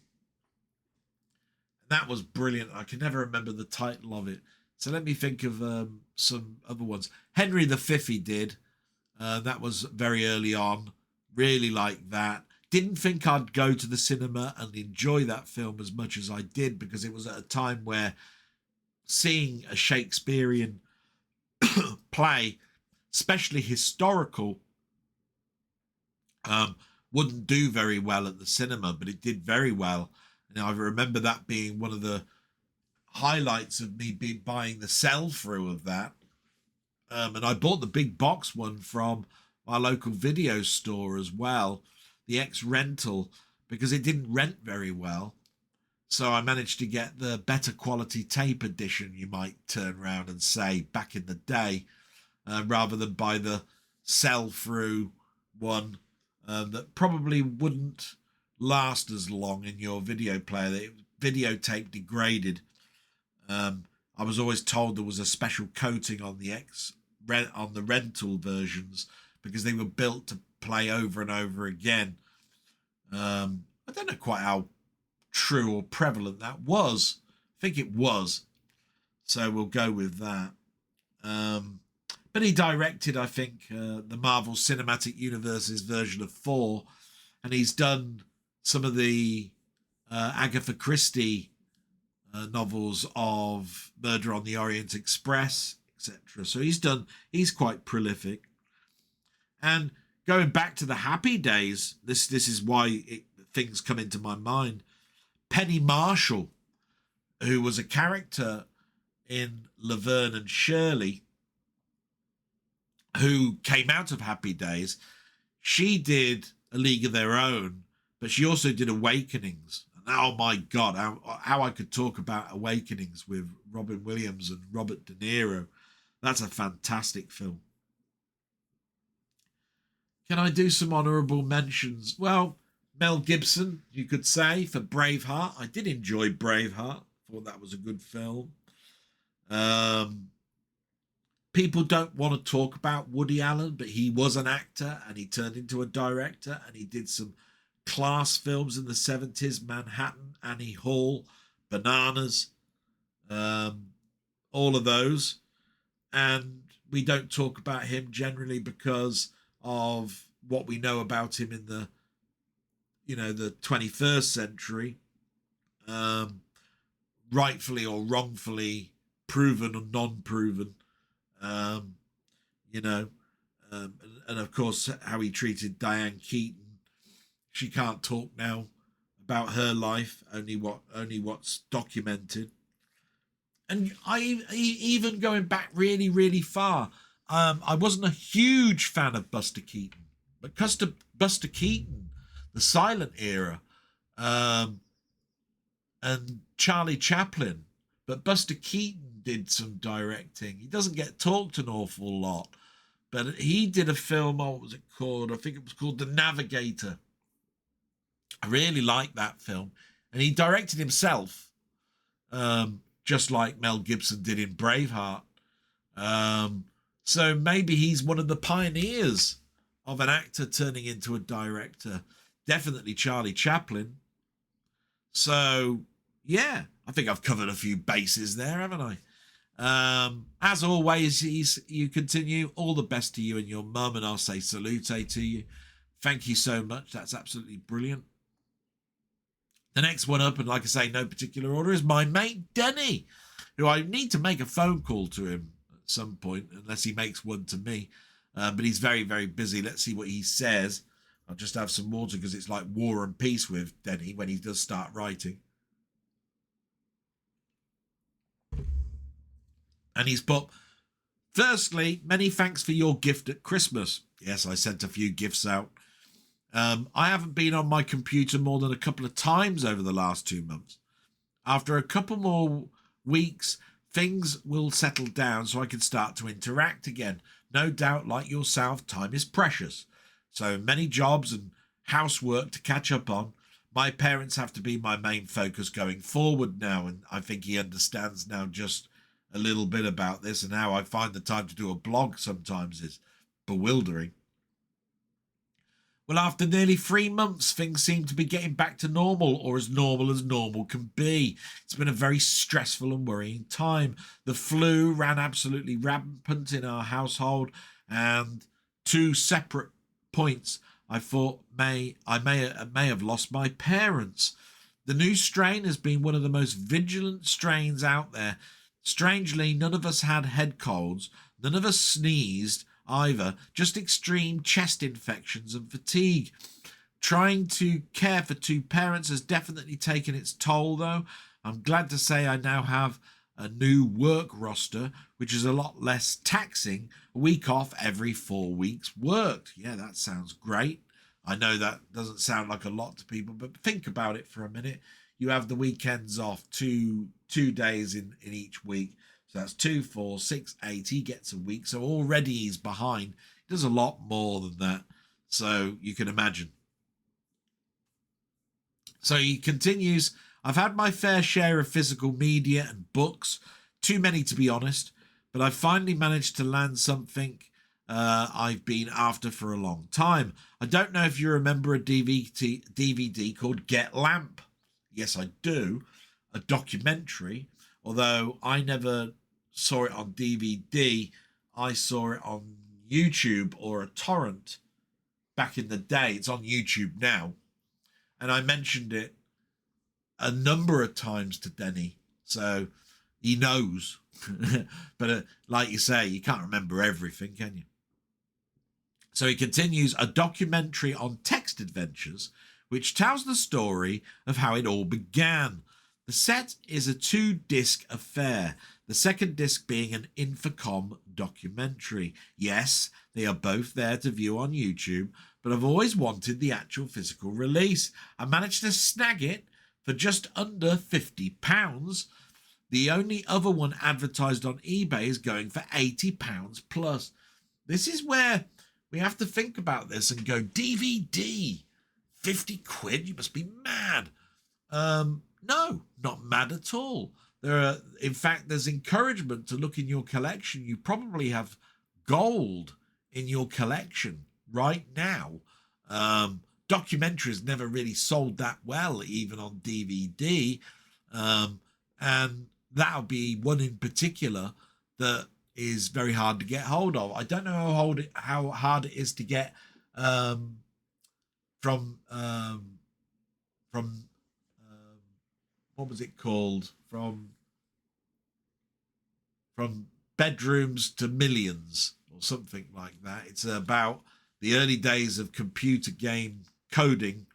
That was brilliant. I can never remember the title of it. So let me think of some other ones. Henry V he did. That was very early on. Really liked that. Didn't think I'd go to the cinema and enjoy that film as much as I did because it was at a time where seeing a Shakespearean play, especially historical, wouldn't do very well at the cinema, but it did very well. And I remember that being one of the highlights of me buying the sell-through of that. And I bought the big box one from my local video store as well, the X Rental, because it didn't rent very well. So I managed to get the better quality tape edition, you might turn around and say, back in the day, rather than buy the sell-through one that probably wouldn't last as long in your video player. The videotape degraded. I was always told there was a special coating on the rental versions because they were built to play over and over again. I don't know quite how true or prevalent that was. I think it was. So we'll go with that. But he directed, I think, the Marvel Cinematic Universe's version of 4. And he's done some of the Agatha Christie novels of Murder on the Orient Express, etc. So he's quite prolific. And going back to the Happy Days, this is why things come into my mind. Penny Marshall, who was a character in Laverne and Shirley, who came out of Happy Days, she did A League of Their Own, but she also did Awakenings. And oh my God, how I could talk about Awakenings with Robin Williams and Robert De Niro. That's a fantastic film. Can I do some honourable mentions? Well, Mel Gibson, you could say, for Braveheart. I did enjoy Braveheart. Thought that was a good film. People don't want to talk about Woody Allen, but he was an actor and he turned into a director and he did some class films in the 70s. Manhattan, Annie Hall, Bananas, all of those. And we don't talk about him generally because of what we know about him in the 21st century, rightfully or wrongfully, proven or non-proven, and of course how he treated Diane Keaton. She can't talk now about her life, only what's documented. And I even going back really, really far, I wasn't a huge fan of Buster Keaton, but Buster Keaton, the silent era, and Charlie Chaplin, but Buster Keaton did some directing. He doesn't get talked an awful lot, but he did a film, what was it called? I think it was called The Navigator. I really liked that film. And he directed himself, just like Mel Gibson did in Braveheart. So maybe he's one of the pioneers of an actor turning into a director. Definitely Charlie Chaplin. So, yeah, I think I've covered a few bases there, haven't I? As always, you continue. All the best to you and your mum, and I'll say salute to you. Thank you so much. That's absolutely brilliant. The next one up, and like I say, no particular order, is my mate Denny, who I need to make a phone call to him at some point, unless he makes one to me. But he's very, very busy. Let's see what he says. I'll just have some water because it's like War and Peace with Denny when he does start writing. And he's put, firstly, many thanks for your gift at Christmas. Yes, I sent a few gifts out. I haven't been on my computer more than a couple of times over the last 2 months. After a couple more weeks, things will settle down so I can start to interact again. No doubt, like yourself, time is precious. So many jobs and housework to catch up on. My parents have to be my main focus going forward now, and I think he understands now just a little bit about this, and how I find the time to do a blog sometimes is bewildering. Well, after nearly 3 months, things seem to be getting back to normal, or as normal can be. It's been a very stressful and worrying time. The flu ran absolutely rampant in our household, and 2 separate points I thought I may have lost my parents. The new strain has been one of the most vigilant strains out there. Strangely, none of us had head colds, none of us sneezed either, just extreme chest infections and fatigue. Trying to care for 2 parents has definitely taken its toll, though. I'm glad to say I now have a new work roster, which is a lot less taxing, a week off every 4 weeks worked. Yeah, that sounds great. I know that doesn't sound like a lot to people, but think about it for a minute. You have the weekends off, two days in each week. So that's 2, 4, 6, 8. He gets a week. So already he's behind. He does a lot more than that. So you can imagine. So he continues, I've had my fair share of physical media and books, too many to be honest, but I've finally managed to land something I've been after for a long time. I don't know if you remember a DVD called Get Lamp. Yes, I do. A documentary, although I never saw it on DVD. I saw it on YouTube or a torrent back in the day. It's on YouTube now. And I mentioned it a number of times to Denny, so he knows. But like you say, you can't remember everything, can you? So he continues, a documentary on text adventures, which tells the story of how it all began. The set is a 2-disc affair, the second disc being an Infocom documentary. Yes, they are both there to view on YouTube, but I've always wanted the actual physical release. I managed to snag it for just under £50. The only other one advertised on eBay is going for £80 plus. This is where we have to think about this and go, DVD, 50 quid? You must be mad. No, not mad at all. In fact, there's encouragement to look in your collection. You probably have gold in your collection right now. Documentaries never really sold that well, even on DVD. And that'll be one in particular that is very hard to get hold of. I don't know how hard it is to get from what was it called? From bedrooms to millions or something like that. It's about the early days of computer game coding,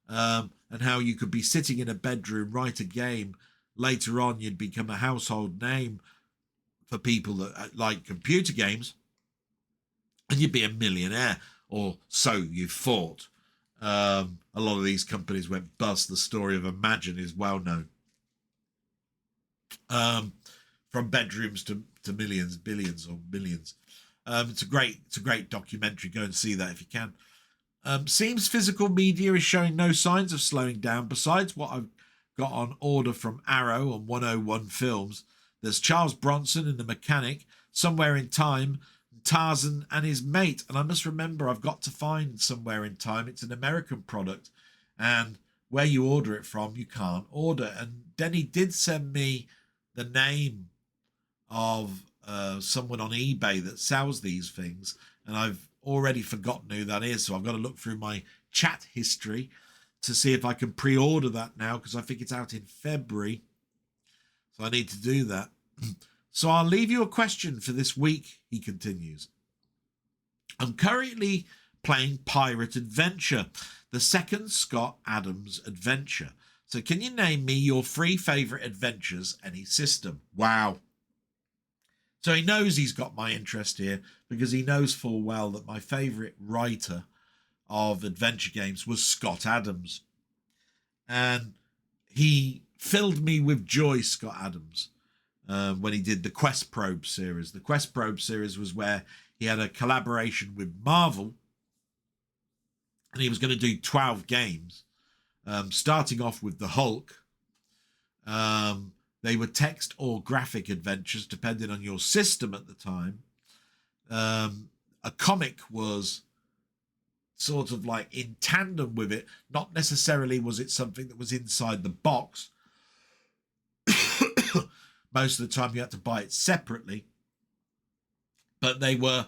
and how you could be sitting in a bedroom, write a game. Later on, you'd become a household name for people that like computer games, and you'd be a millionaire, or so you thought. A lot of these companies went bust. The story of Imagine is well known. From bedrooms to millions, billions, or millions. It's a great documentary. Go and see that if you can. Seems physical media is showing no signs of slowing down. Besides what I've got on order from Arrow and 101 Films, there's Charles Bronson in The Mechanic, Somewhere in Time, Tarzan and his mate. And I must remember, I've got to find Somewhere in Time. It's an American product, and where you order it from, you can't order. And Denny did send me the name of someone on eBay that sells these things, and I've already forgotten who that is, so I've got to look through my chat history to see if I can pre-order that now, because I think it's out in February, so I need to do that. So I'll leave you a question for this week, he continues. I'm currently playing Pirate Adventure, the second Scott Adams adventure. So can you name me your 3 favourite adventures, any system? Wow. So he knows he's got my interest here, because he knows full well that my favourite writer of adventure games was Scott Adams. And he filled me with joy, Scott Adams, when he did the Quest Probe series. The Quest Probe series was where he had a collaboration with Marvel, and he was going to do 12 games, starting off with the Hulk. They were text or graphic adventures, depending on your system at the time. A comic was sort of like in tandem with it. Not necessarily was it something that was inside the box. Most of the time you had to buy it separately. But they were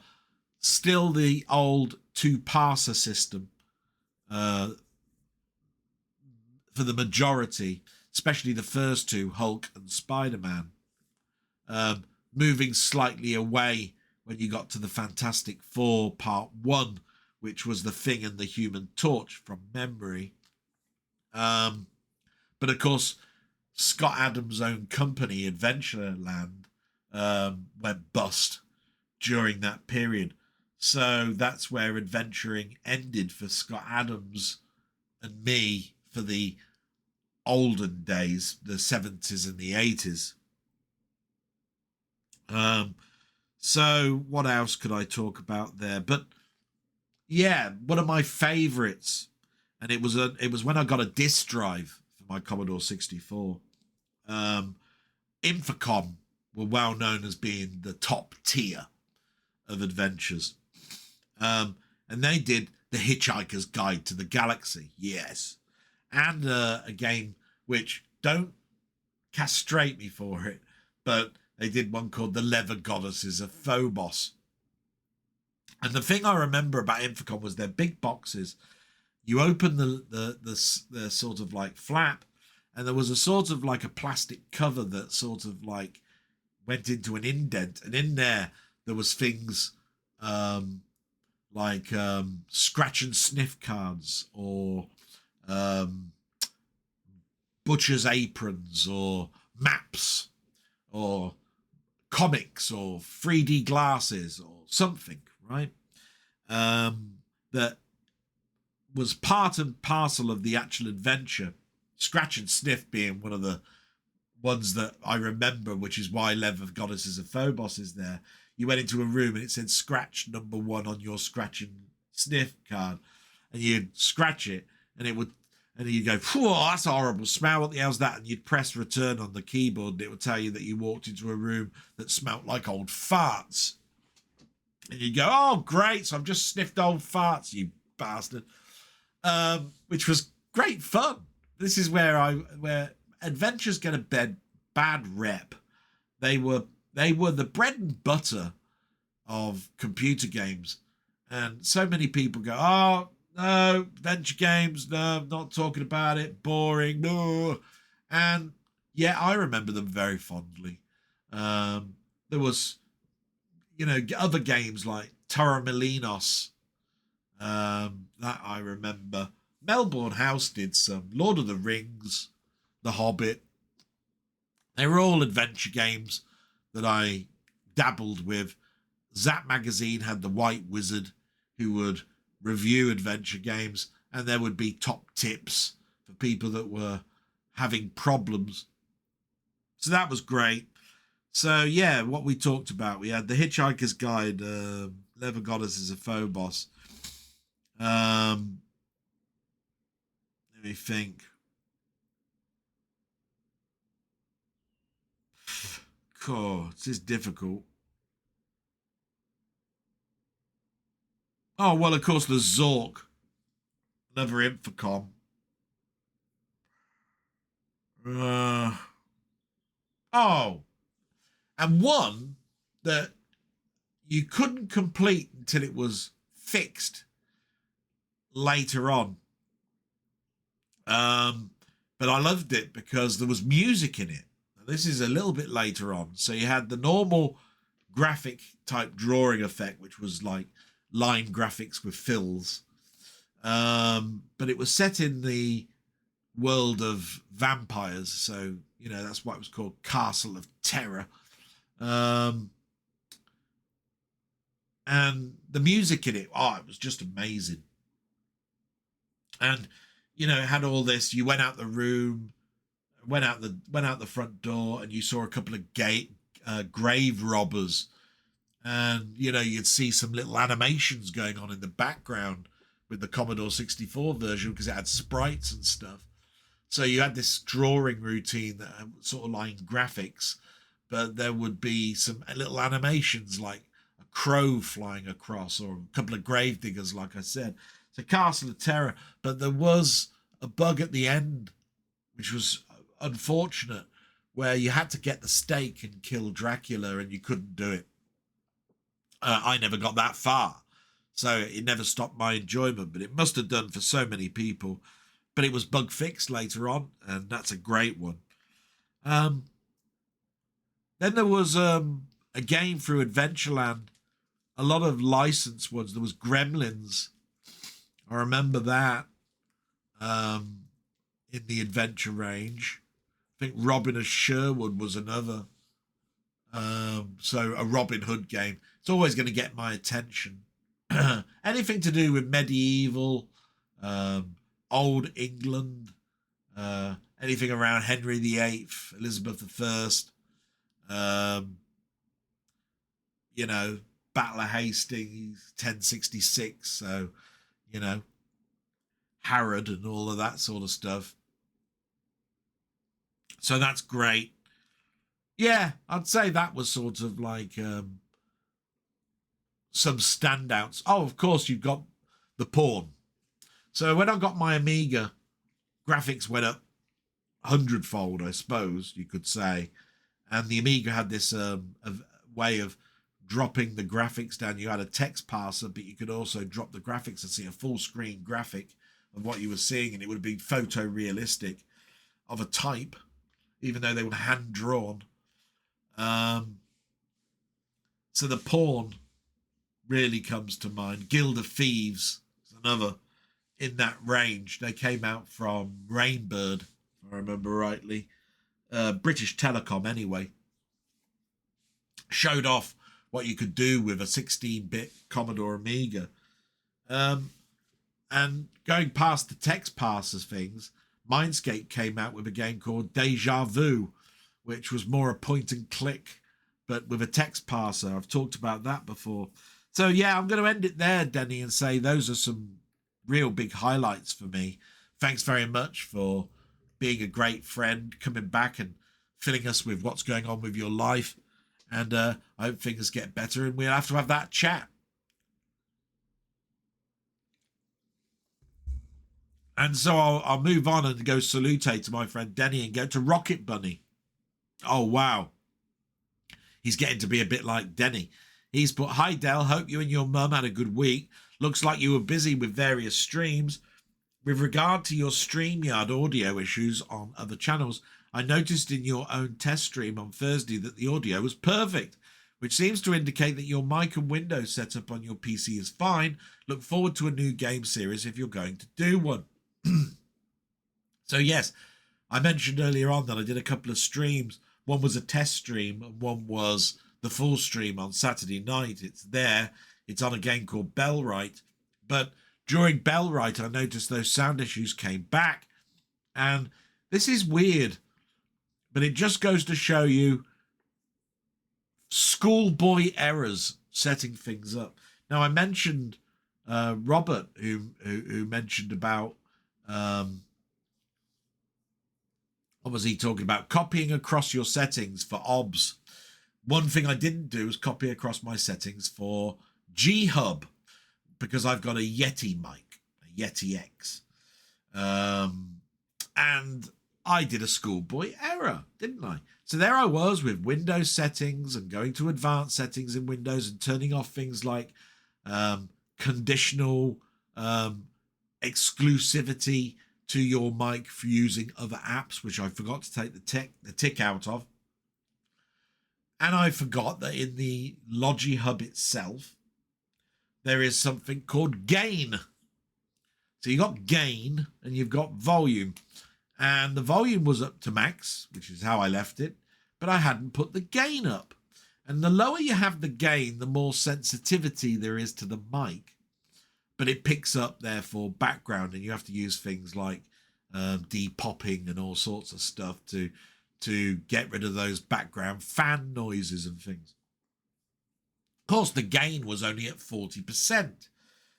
still the old 2-parser system for the majority, especially the first 2, Hulk and Spider-Man. Moving slightly away when you got to the Fantastic Four Part 1, which was the Thing and the Human Torch from memory. But of course, Scott Adams' own company, Adventureland, went bust during that period. So that's where adventuring ended for Scott Adams and me for the olden days, the 70s and the 80s. So what else could I talk about there? But yeah, one of my favorites, and it was when I got a disk drive for my Commodore 64. Infocom were well known as being the top tier of adventures. And they did The Hitchhiker's Guide to the Galaxy, yes. And a game which, don't castrate me for it, but they did one called The Leather Goddesses of Phobos. And the thing I remember about Infocom was their big boxes. You open the sort of like flap, and there was a sort of like a plastic cover that sort of like went into an indent, and in there was things like scratch and sniff cards, or butcher's aprons, or maps, or comics, or 3D glasses, or something, right? That was part and parcel of the actual adventure. Scratch and sniff being one of the ones that I remember, which is why Leather Goddesses of Phobos is there. You went into a room and it said scratch number 1 on your scratch and sniff card, and you'd scratch it, and it would, and you'd go, "Whoa, that's a horrible smell. What the hell's that?" And you'd press return on the keyboard, and it would tell you that you walked into a room that smelt like old farts. And you'd go, "Oh, great! So I've just sniffed old farts, you bastard," which was great fun. This is where adventures get a bad rep. They were the bread and butter of computer games, and so many people go, "Oh no, adventure games, no, I'm not talking about it, boring, no." And yeah, I remember them very fondly. There was, other games like Torremolinos, that I remember. Melbourne House did some. Lord of the Rings, The Hobbit. They were all adventure games that I dabbled with. Zap Magazine had the White Wizard, who would review adventure games, and there would be top tips for people that were having problems. So that was great. So yeah, what we talked about, we had The Hitchhiker's Guide, Leather Goddesses of Phobos. Let me think. Cool, this is difficult. Oh, well, of course, the Zork. Another Infocom. Oh, and one that you couldn't complete until it was fixed later on. But I loved it because there was music in it. This is a little bit later on. So you had the normal graphic type drawing effect, which was like line graphics with fills. But it was set in the world of vampires. So, that's why it was called Castle of Terror. And the music in it, it was just amazing. And, it had all this. You went out the room, went out the front door, and you saw a couple of grave robbers, and you'd see some little animations going on in the background with the Commodore 64 version, because it had sprites and stuff. So you had this drawing routine that had sort of like graphics, but there would be some little animations like a crow flying across, or a couple of grave diggers, like I said. It's a Castle of Terror, but there was a bug at the end, which was unfortunate, where you had to get the stake and kill Dracula, and you couldn't do it. I never got that far, so it never stopped my enjoyment, but it must have done for so many people. But it was bug fixed later on, and that's a great one. Then there was a game through Adventureland, a lot of licensed ones. There was Gremlins. I remember that in the adventure range I think Robin of Sherwood was another. So a Robin Hood game. It's always going to get my attention. Anything to do with medieval, old England, anything around Henry VIII, Elizabeth I, you know, Battle of Hastings, 1066. So, you know, Harrod and all of that sort of stuff. So that's great. Yeah, I'd say that was sort of like some standouts. Oh, of course, you've got the porn. So when I got my Amiga, graphics went up 100-fold, I suppose you could say. And the Amiga had this way of dropping the graphics down. You had a text parser, but you could also drop the graphics and see a full screen graphic of what you were seeing, and it would have been photorealistic of a type, even though they were hand drawn. So the porn really comes to mind. Guild of Thieves is another in that range. They came out from Rainbird, if I remember rightly. British Telecom, anyway. Showed off what you could do with a 16-bit Commodore Amiga. And going past the text parsers things, Mindscape came out with a game called Deja Vu, which was more a point and click, but with a text parser. I've talked about that before. So yeah, I'm going to end it there, Denny, and say those are some real big highlights for me. Thanks very much for being a great friend, coming back and filling us with what's going on with your life. And I hope things get better, and we'll have to have that chat. And so I'll move on and go salute to my friend Denny and go to Rocket Bunny. Oh, wow. He's getting to be a bit like Denny. He's put, "Hi, Del. Hope you and your mum had a good week. Looks like you were busy with various streams. With regard to your StreamYard audio issues on other channels, I noticed in your own test stream on Thursday that the audio was perfect, which seems to indicate that your mic and Windows setup on your PC is fine. Look forward to a new game series if you're going to do one." So yes, I mentioned earlier on that I did a couple of streams. One was a test stream and one was the full stream on Saturday night. It's there. It's on a game called Bellwright. But during Bellwright, I noticed those sound issues came back. And this is weird, but it just goes to show you schoolboy errors setting things up. Now, I mentioned Robert, who mentioned about what was he talking about? Copying across your settings for OBS. One thing I didn't do was copy across my settings for G-Hub, because I've got a Yeti mic, a Yeti X. And I did a schoolboy error, didn't I? So there I was with Windows settings and going to advanced settings in Windows and turning off things like conditional exclusivity to your mic for using other apps, which I forgot to take the tick out of. And I forgot that in the Logi Hub itself, there is something called gain. So you've got gain and you've got volume. And the volume was up to max, which is how I left it, but I hadn't put the gain up. And the lower you have the gain, the more sensitivity there is to the mic. But it picks up, therefore, background, and you have to use things like depopping and all sorts of stuff to get rid of those background fan noises and things. Of course, the gain was only at 40%.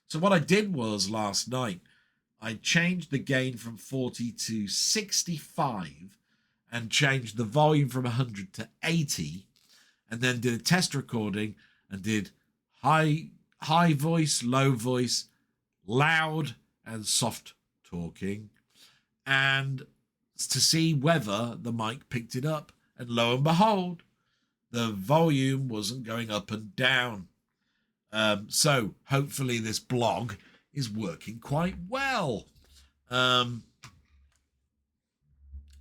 So what I did was last night, I changed the gain from 40 to 65 and changed the volume from 100 to 80, and then did a test recording and did high voice, low voice, loud and soft talking, and to see whether the mic picked it up. And lo and behold, the volume wasn't going up and down. So hopefully this blog is working quite well.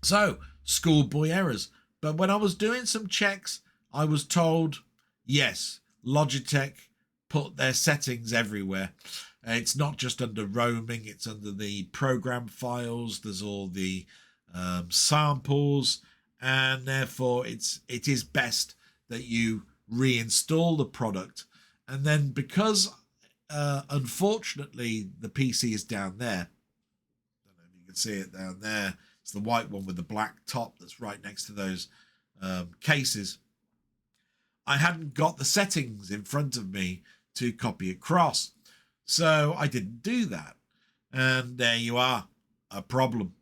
So schoolboy errors. But when I was doing some checks, I was told, yes, Logitech put their settings everywhere. It's not just under roaming, it's under the program files. There's all the samples, and therefore it is best that you reinstall the product. And then because unfortunately the PC is down there, I don't know if you can see it down there, it's the white one with the black top that's right next to those cases. I hadn't got the settings in front of me to copy across, so I didn't do that, and there you are, a problem.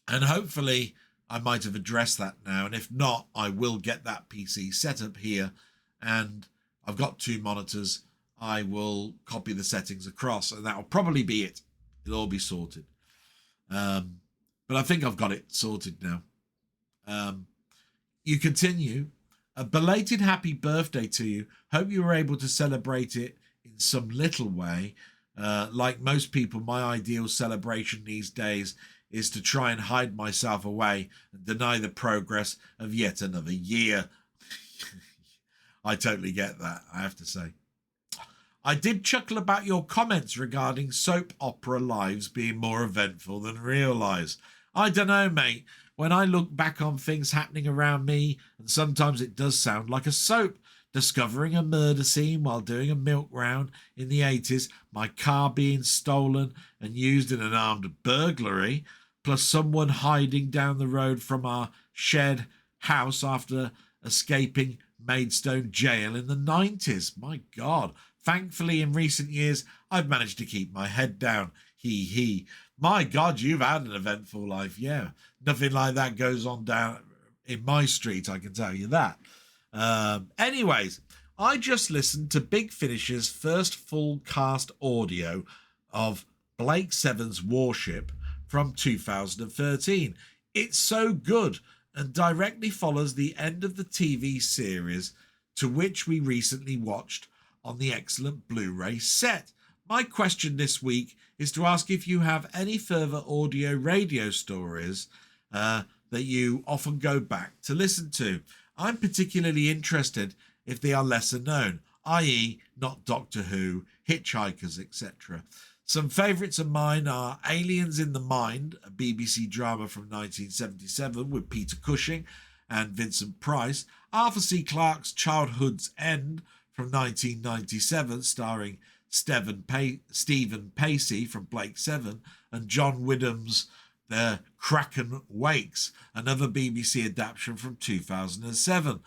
And hopefully I might have addressed that now, and if not, I will get that PC set up here, and I've got 2 monitors. I will copy the settings across, and that'll probably be it. It'll all be sorted. But I think I've got it sorted now. You continue. A belated happy birthday to you. Hope you were able to celebrate it in some little way. Like most people, my ideal celebration these days is to try and hide myself away and deny the progress of yet another year. I totally get that, I have to say. I did chuckle about your comments regarding soap opera lives being more eventful than real lives. I don't know, mate. When I look back on things happening around me, and sometimes it does sound like a soap, discovering a murder scene while doing a milk round in the 80s, my car being stolen and used in an armed burglary, plus someone hiding down the road from our shared house after escaping Maidstone jail in the 90s. My God. Thankfully, in recent years, I've managed to keep my head down. Hee hee. My God, you've had an eventful life. Yeah, nothing like that goes on down in my street, I can tell you that. Anyways, I just listened to Big Finish's first full cast audio of Blake Seven's Warship from 2013. It's so good and directly follows the end of the TV series to which we recently watched on the excellent Blu-ray set. My question this week is to ask if you have any further audio radio stories that you often go back to listen to. I'm particularly interested if they are lesser known, i.e. not Doctor Who, Hitchhikers, etc. Some favourites of mine are Aliens in the Mind, a BBC drama from 1977 with Peter Cushing and Vincent Price, Arthur C. Clarke's Childhood's End from 1997, starring Stephen Pacey from Blake Seven, and John Wyndham's The Kraken Wakes, another BBC adaptation from 2007.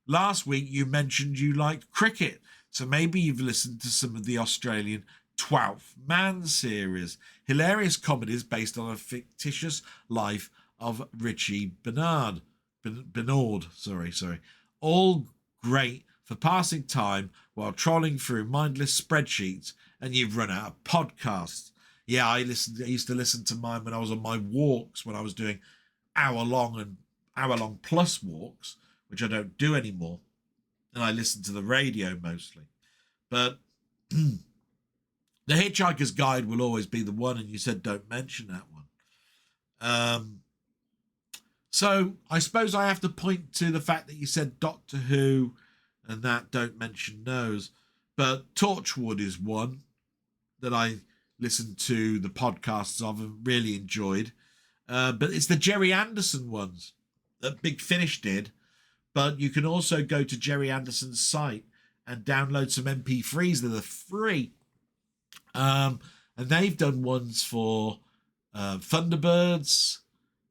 Last week you mentioned you liked cricket, so maybe you've listened to some of the Australian 12th Man series, hilarious comedies based on a fictitious life of Richie Bernard, all great for passing time while trolling through mindless spreadsheets, and you've run out of podcasts. Yeah, I used to listen to mine when I was on my walks, when I was doing hour-long and hour-long plus walks, which I don't do anymore, and I listen to the radio mostly. But The Hitchhiker's Guide will always be the one, and you said don't mention that one. So I suppose I have to point to the fact that you said Doctor Who and that don't mention those. But Torchwood is one that I listened to the podcasts of and really enjoyed. But it's the Jerry Anderson ones that Big Finish did. But you can also go to Jerry Anderson's site and download some MP3s that are free. And they've done ones for Thunderbirds,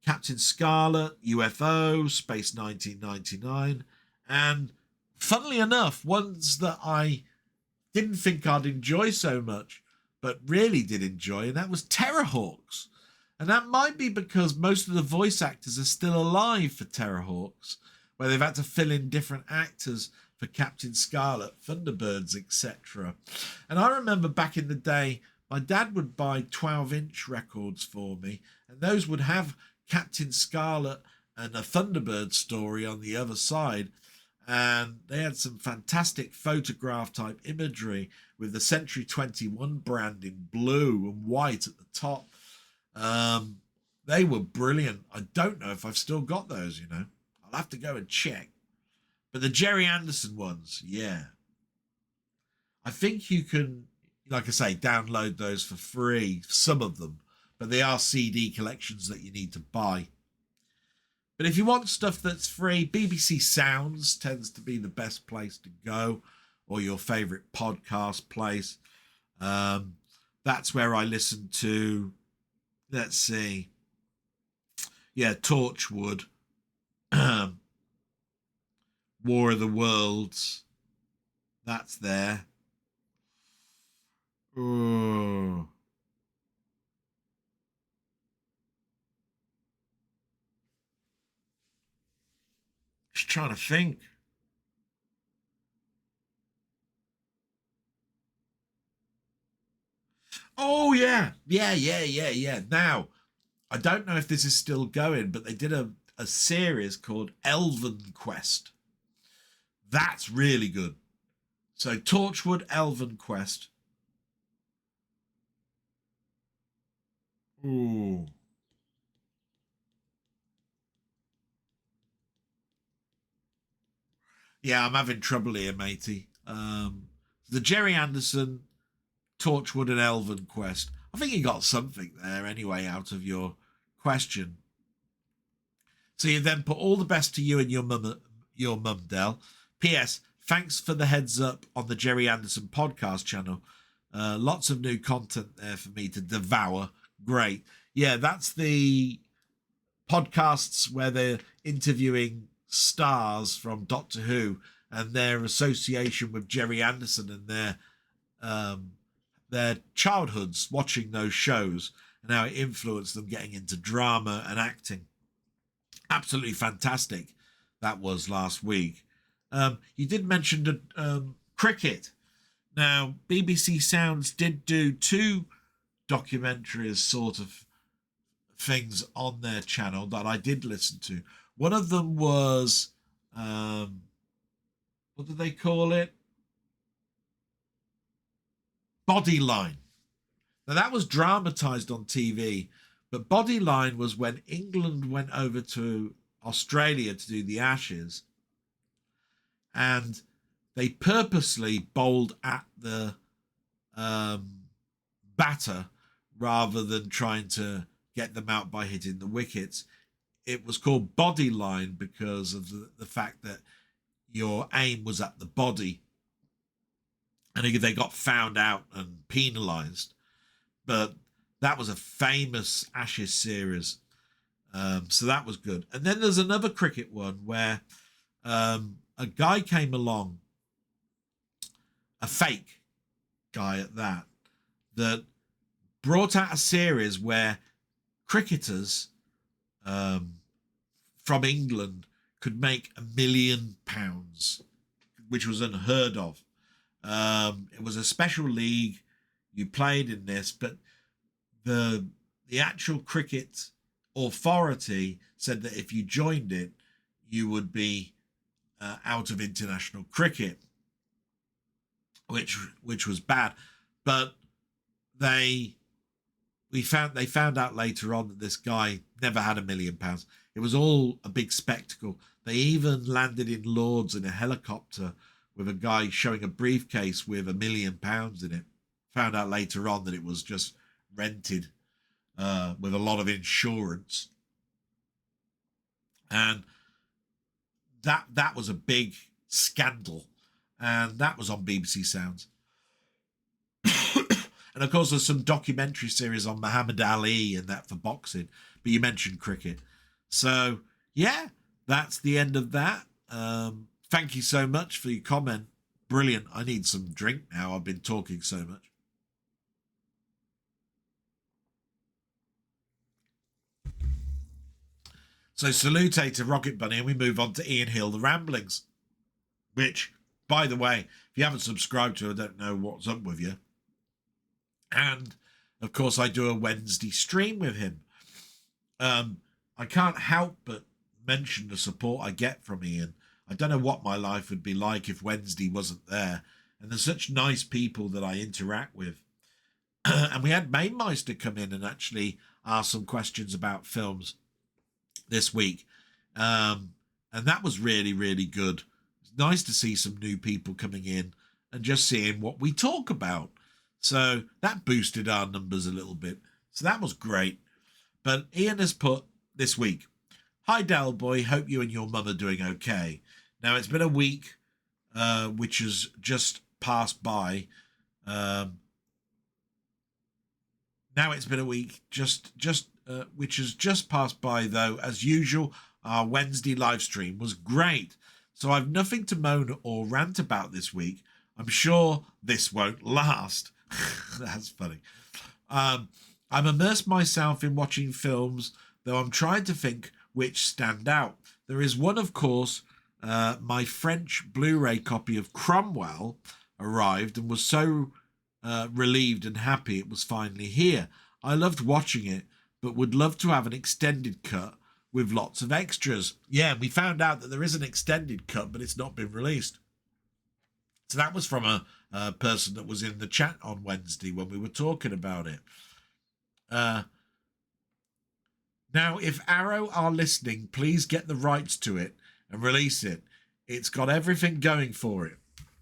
Captain Scarlet, UFO, Space 1999, and funnily enough, ones that I didn't think I'd enjoy so much, but really did enjoy, and that was Terrorhawks. And that might be because most of the voice actors are still alive for Terrorhawks, where they've had to fill in different actors for Captain Scarlet, Thunderbirds, etc. And I remember back in the day, my dad would buy 12-inch records for me, and those would have Captain Scarlet and a Thunderbird story on the other side. And they had some fantastic photograph type imagery with the Century 21 brand in blue and white at the top. They were brilliant. I don't know if I've still got those, you know. I'll have to go and check. But the Jerry Anderson ones, yeah. I think you can, like I say, download those for free, some of them. But they are CD collections that you need to buy. But if you want stuff that's free, BBC Sounds tends to be the best place to go, or your favourite podcast place. That's where I listen to, let's see, Torchwood, War of the Worlds. That's there. Ooh. Just trying to think. Oh, yeah. Yeah. Now, I don't know if this is still going, but they did a series called Elven Quest. That's really good. So, Torchwood Elven Quest. Ooh. Yeah, I'm having trouble here, matey. The Jerry Anderson, Torchwood and Elven Quest. I think you got something there anyway out of your question. So you then put all the best to you and your mum, Del. P.S. Thanks for the heads up on the Jerry Anderson podcast channel. Lots of new content there for me to devour. Great. Yeah, that's the podcasts where they're interviewing stars from Doctor Who and their association with Jerry Anderson and their childhoods watching those shows and how it influenced them getting into drama and acting. Absolutely fantastic. That was last week. You did mention cricket. Now, BBC Sounds did do 2 documentaries sort of things on their channel that I did listen to. One of them was, what did they call it? Bodyline. Now, that was dramatized on TV, but Bodyline was when England went over to Australia to do the Ashes, and they purposely bowled at the batter rather than trying to get them out by hitting the wickets. It was called Bodyline because of the fact that your aim was at the body, and they got found out and penalised. But that was a famous Ashes series. So that was good. And then there's another cricket one where a guy came along, a fake guy at that brought out a series where cricketers from England could make £1 million, which was unheard of. It was a special league. You played in this, but the actual cricket authority said that if you joined it, you would be out of international cricket, which was bad. But they found out later on that this guy never had £1 million. It was all a big spectacle. They even landed in Lords in a helicopter with a guy showing a briefcase with £1 million in it. Found out later on that it was just rented with a lot of insurance. And that was a big scandal. And that was on BBC Sounds. And of course, there's some documentary series on Muhammad Ali and that for boxing. But you mentioned cricket. So, yeah, that's the end of that. Thank you so much for your comment. Brilliant. I need some drink now. I've been talking so much. So, salute to Rocket Bunny, and we move on to Ian Hill, The Ramblings, which, by the way, if you haven't subscribed to, I don't know what's up with you. And, of course, I do a Wednesday stream with him. I can't help but mention the support I get from Ian. I don't know what my life would be like if Wednesday wasn't there. And there's such nice people that I interact with. And we had Mainmeister come in and actually ask some questions about films this week. And that was really, really good. It's nice to see some new people coming in and just seeing what we talk about. So that boosted our numbers a little bit. So that was great. But Ian has put this week, Hi, Del Boy. Hope you and your mum are doing okay. Now, it's been a week which has just passed by. Now it's been a week which has just passed by, though. As usual, our Wednesday live stream was great. So I've nothing to moan or rant about this week. I'm sure this won't last. That's funny. I'm immersed myself in watching films, though I'm trying to think which stand out. There is one, of course, my French Blu-ray copy of Cromwell arrived and was so relieved and happy it was finally here. I loved watching it, but would love to have an extended cut with lots of extras. Yeah, we found out that there is an extended cut, but it's not been released. So that was from a person that was in the chat on Wednesday when we were talking about it. Now, if Arrow are listening, please get the rights to it and release it. It's got everything going for it.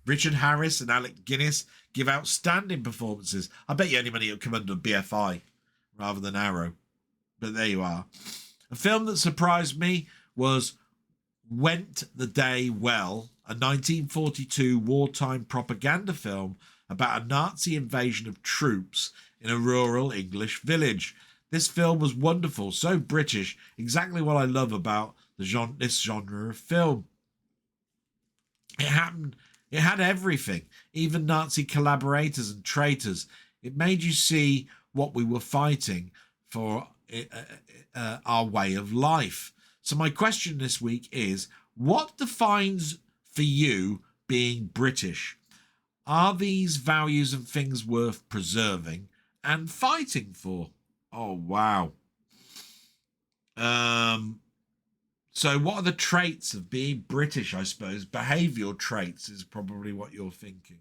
Richard Harris and Alec Guinness give outstanding performances. I bet you anybody will come under BFI rather than Arrow. But there you are. A film that surprised me was Went the Day Well, a 1942 wartime propaganda film about a Nazi invasion of troops in a rural English village. This film was wonderful, so British, exactly what I love about this genre of film. It had everything, even Nazi collaborators and traitors. It made you see what we were fighting for, our way of life. So my question this week is, what defines for you being British? Are these values and things worth preserving and fighting for? Oh, wow. So what are the traits of being British, I suppose? Behavioural traits is probably what you're thinking.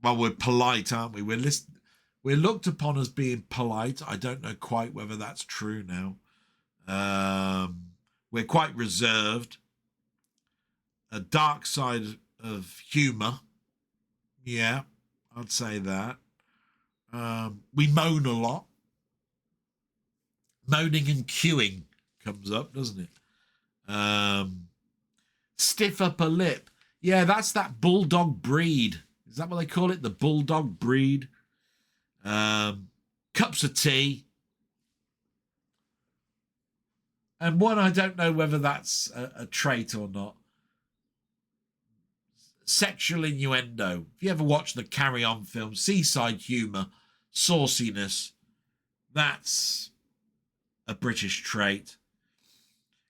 Well, we're polite, aren't we? We're looked upon as being polite. I don't know quite whether that's true now. We're quite reserved. A dark side of humour. Yeah, I'd say that. We moan a lot. Moaning and queuing comes up, doesn't it? Stiff upper lip. Yeah, that's that bulldog breed. Is that what they call it? The bulldog breed. Cups of tea. And one, I don't know whether that's a trait or not. Sexual innuendo. If you ever watch the Carry On film, seaside humour, sauciness, that's a British trait.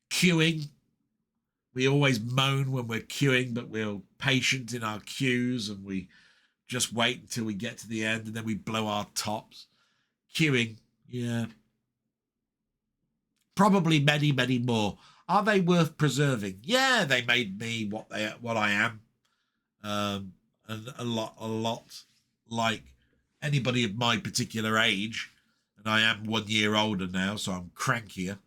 Queuing. We always moan when we're queuing, but we're patient in our queues and we just wait until we get to the end and then we blow our tops. Queuing, yeah. Probably many, many more. Are they worth preserving? Yeah, they made me what I am. And a lot like anybody of my particular age. And I am 1 year older now, so I'm crankier.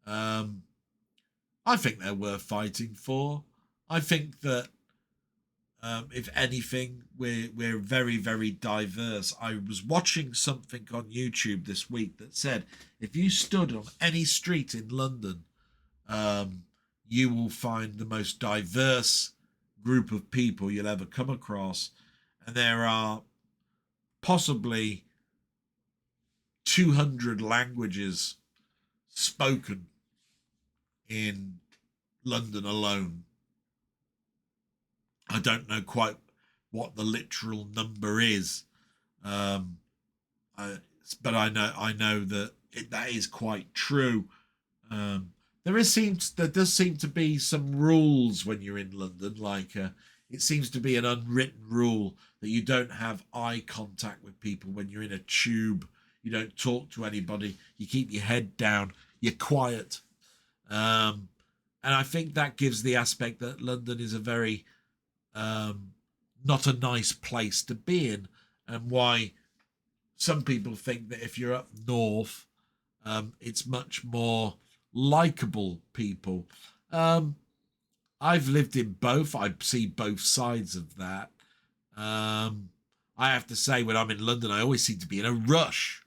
I think they're worth fighting for. I think that if anything, we're very, very diverse. I was watching something on YouTube this week that said if you stood on any street in London, you will find the most diverse group of people you'll ever come across. And there are possibly 200 languages spoken in London alone. I don't know quite what the literal number is, but I know that that is quite true. There does seem to be some rules when you're in London, like it seems to be an unwritten rule that you don't have eye contact with people when you're in a tube. You don't talk to anybody. You keep your head down. You're quiet. And I think that gives the aspect that London is a very not a nice place to be in, and why some people think that if you're up north, it's much more likable people. I've lived in both. I see both sides of that. I have to say, when I'm in London, I always seem to be in a rush.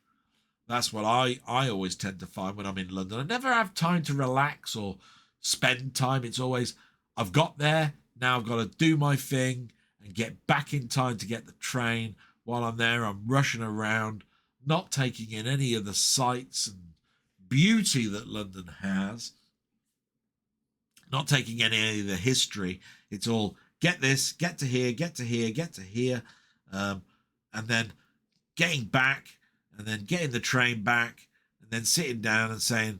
That's what I always tend to find when I'm in London. I never have time to relax or spend time. It's always, I've got there, now I've got to do my thing and get back in time to get the train. While I'm there, I'm rushing around, not taking in any of the sights and beauty that London has, not taking any of the history. It's all get this, get to here, get to here, get to here, and then getting back, and then getting the train back, and then sitting down and saying,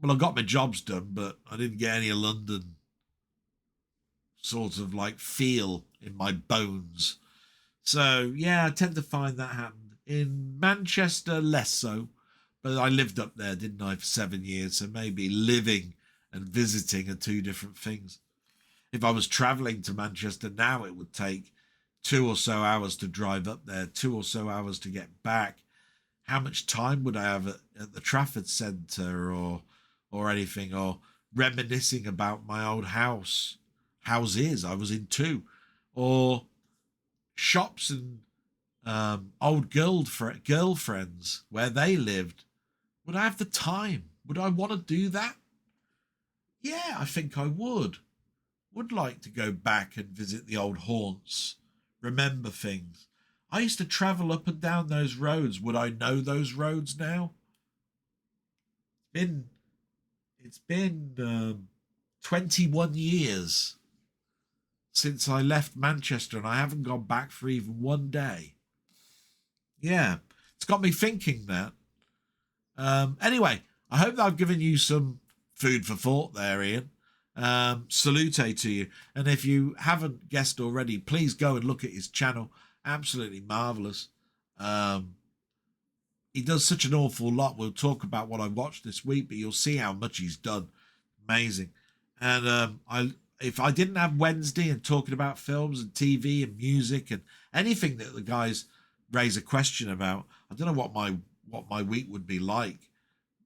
well, I got my jobs done, but I didn't get any of London sort of like feel in my bones. So, yeah, I tend to find that happened. In Manchester, less so, but I lived up there, didn't I, for 7 years, so maybe living and visiting are two different things. If I was travelling to Manchester now, it would take 2 or so hours to drive up there, 2 or so hours to get back. How much time would I have at the Trafford Centre or anything, or reminiscing about my old houses? I was in 2, or shops and old girlfriends where they lived. Would I have the time? Would I want to do that? Yeah, I think I would. Would like to go back and visit the old haunts, remember things. I used to travel up and down those roads. Would I know those roads now? It's been 21 years since I left Manchester, and I haven't gone back for even one day. Yeah, it's got me thinking that. Anyway, I hope that I've given you some food for thought there, Ian. Salute to you. And if you haven't guessed already, please go and look at his channel. Absolutely marvellous. He does such an awful lot. We'll talk about what I watched this week, but you'll see how much he's done. Amazing. And if I didn't have Wednesday and talking about films and TV and music and anything that the guys raise a question about, I don't know what my week would be like,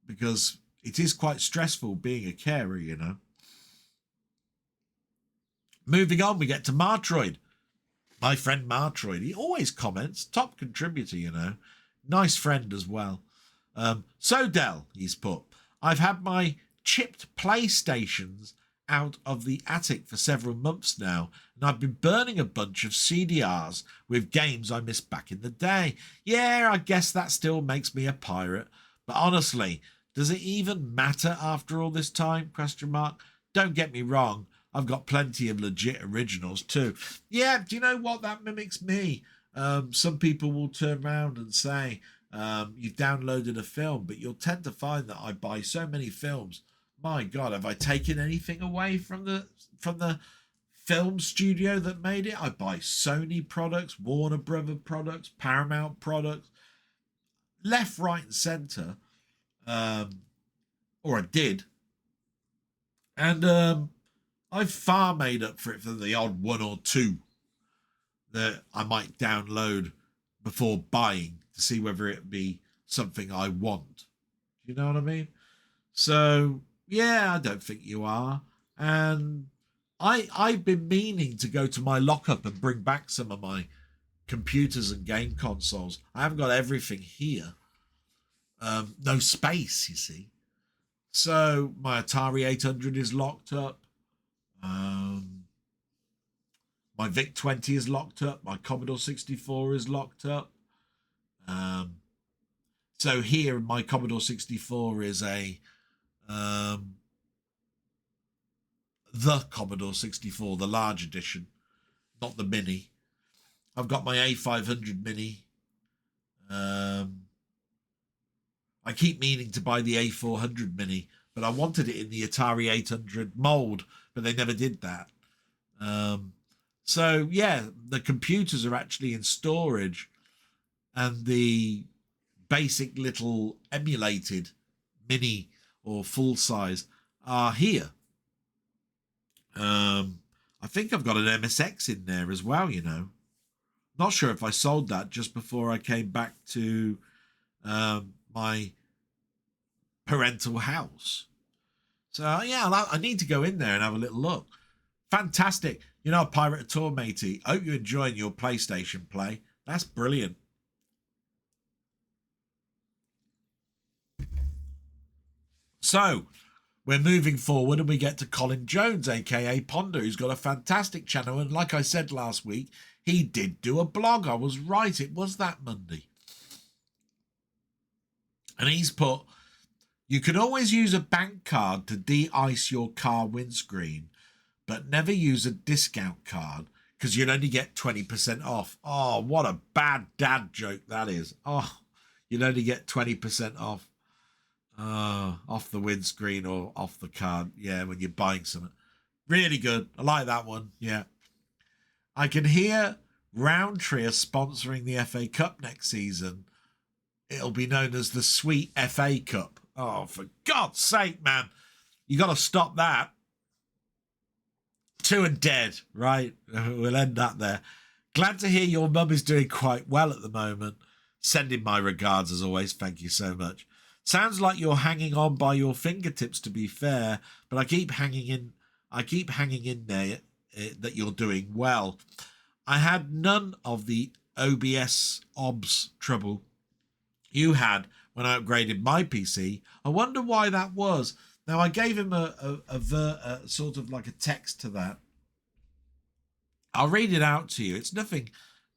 because it is quite stressful being a carer, you know. Moving on, we get to Martroid. My friend Martroid, he always comments, top contributor, you know. Nice friend as well. So Del, he's put, I've had my chipped PlayStations out of the attic for several months now, and I've been burning a bunch of CDRs with games I missed back in the day. Yeah, I guess that still makes me a pirate, but honestly, does it even matter after all this time? ? Don't get me wrong, I've got plenty of legit originals too. Yeah, do you know what? That mimics me. Some people will turn around and say, you've downloaded a film, but you'll tend to find that I buy so many films. My God, have I taken anything away from the film studio that made it? I buy Sony products, Warner Brother products, Paramount products, left, right, and centre. Or I did. And I've far made up for it for the odd one or two that I might download before buying to see whether it be something I want. You know what I mean? So, yeah, I don't think you are. And I've been meaning to go to my lockup and bring back some of my computers and game consoles. I haven't got everything here. No space, you see. So my Atari 800 is locked up. My VIC-20 is locked up. My Commodore 64 is locked up. So here, my Commodore 64 is the Commodore 64, the large edition, not the mini. I've got my A500 mini. I keep meaning to buy the A400 mini, but I wanted it in the Atari 800 mold, but they never did that. So, yeah, the computers are actually in storage, and the basic little emulated mini or full size are here. I think I've got an MSX in there as well, you know. Not sure if I sold that just before I came back to my parental house. So, yeah, I need to go in there and have a little look. Fantastic. You know, Pirate Tour, matey. Hope you're enjoying your PlayStation play. That's brilliant. So we're moving forward and we get to Colin Jones, aka Ponder, who's got a fantastic channel. And like I said last week, he did do a blog. I was right. It was that Monday. And he's put, you can always use a bank card to de-ice your car windscreen, but never use a discount card because you'll only get 20% off. Oh, what a bad dad joke that is. Oh, you'll only get 20% off. Off the windscreen or off the card. Yeah, when you're buying something. Really good. I like that one. Yeah. I can hear Roundtree are sponsoring the FA Cup next season. It'll be known as the Sweet FA Cup. Oh, for God's sake, man. You got to stop that. 2 and dead, right? We'll end that there. Glad to hear your mum is doing quite well at the moment. Sending my regards as always. Thank you so much. Sounds like you're hanging on by your fingertips, to be fair, but I keep hanging in there that you're doing well. I had none of the OBS trouble you had when I upgraded my PC. I wonder why that was. Now, I gave him a sort of like a text to that. I'll read it out to you. It's nothing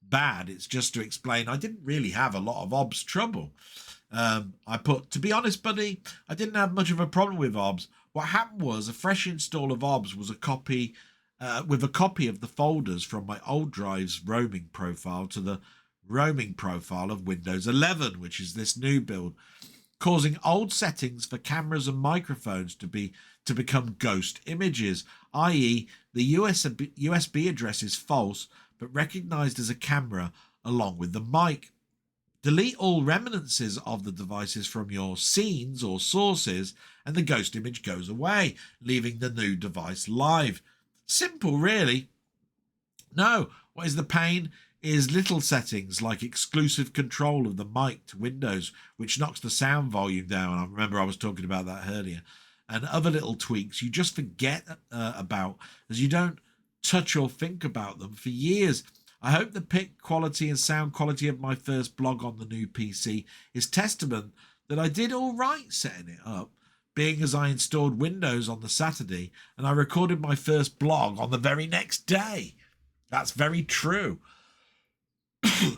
bad. It's just to explain I didn't really have a lot of OBS trouble. I put, to be honest, buddy, I didn't have much of a problem with OBS. What happened was a fresh install of OBS was a copy of the folders from my old drive's roaming profile to the roaming profile of Windows 11, which is this new build, causing old settings for cameras and microphones to become ghost images, i.e. the USB address is false but recognized as a camera along with the mic. Delete all remnants of the devices from your scenes or sources and the ghost image goes away, leaving the new device live. Simple, really. No, what is the pain is little settings like exclusive control of the mic to Windows, which knocks the sound volume down. I remember I was talking about that earlier. And other little tweaks you just forget about as you don't touch or think about them for years. I hope the pic quality and sound quality of my first blog on the new PC is testament that I did all right setting it up, being as I installed Windows on the Saturday and I recorded my first blog on the very next day. That's very true.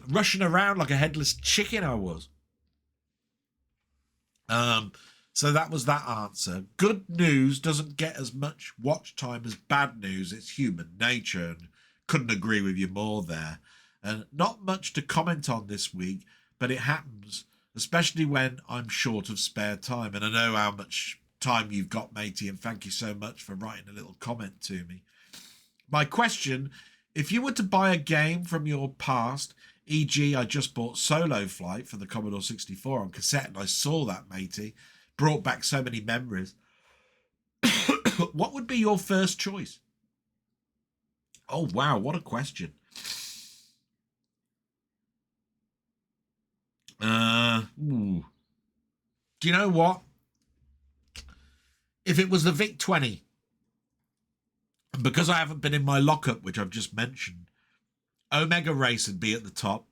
Rushing around like a headless chicken I was. So that was that answer. Good news doesn't get as much watch time as bad news. It's human nature, and couldn't agree with you more there. And not much to comment on this week, but it happens, especially when I'm short of spare time. And I know how much time you've got, matey, and thank you so much for writing a little comment to me. My question, if you were to buy a game from your past, e.g. I just bought Solo Flight for the Commodore 64 on cassette, and I saw that, matey, brought back so many memories. What would be your first choice? Oh, wow, what a question. Do you know what? If it was the VIC-20, because I haven't been in my lockup, which I've just mentioned, Omega Race would be at the top.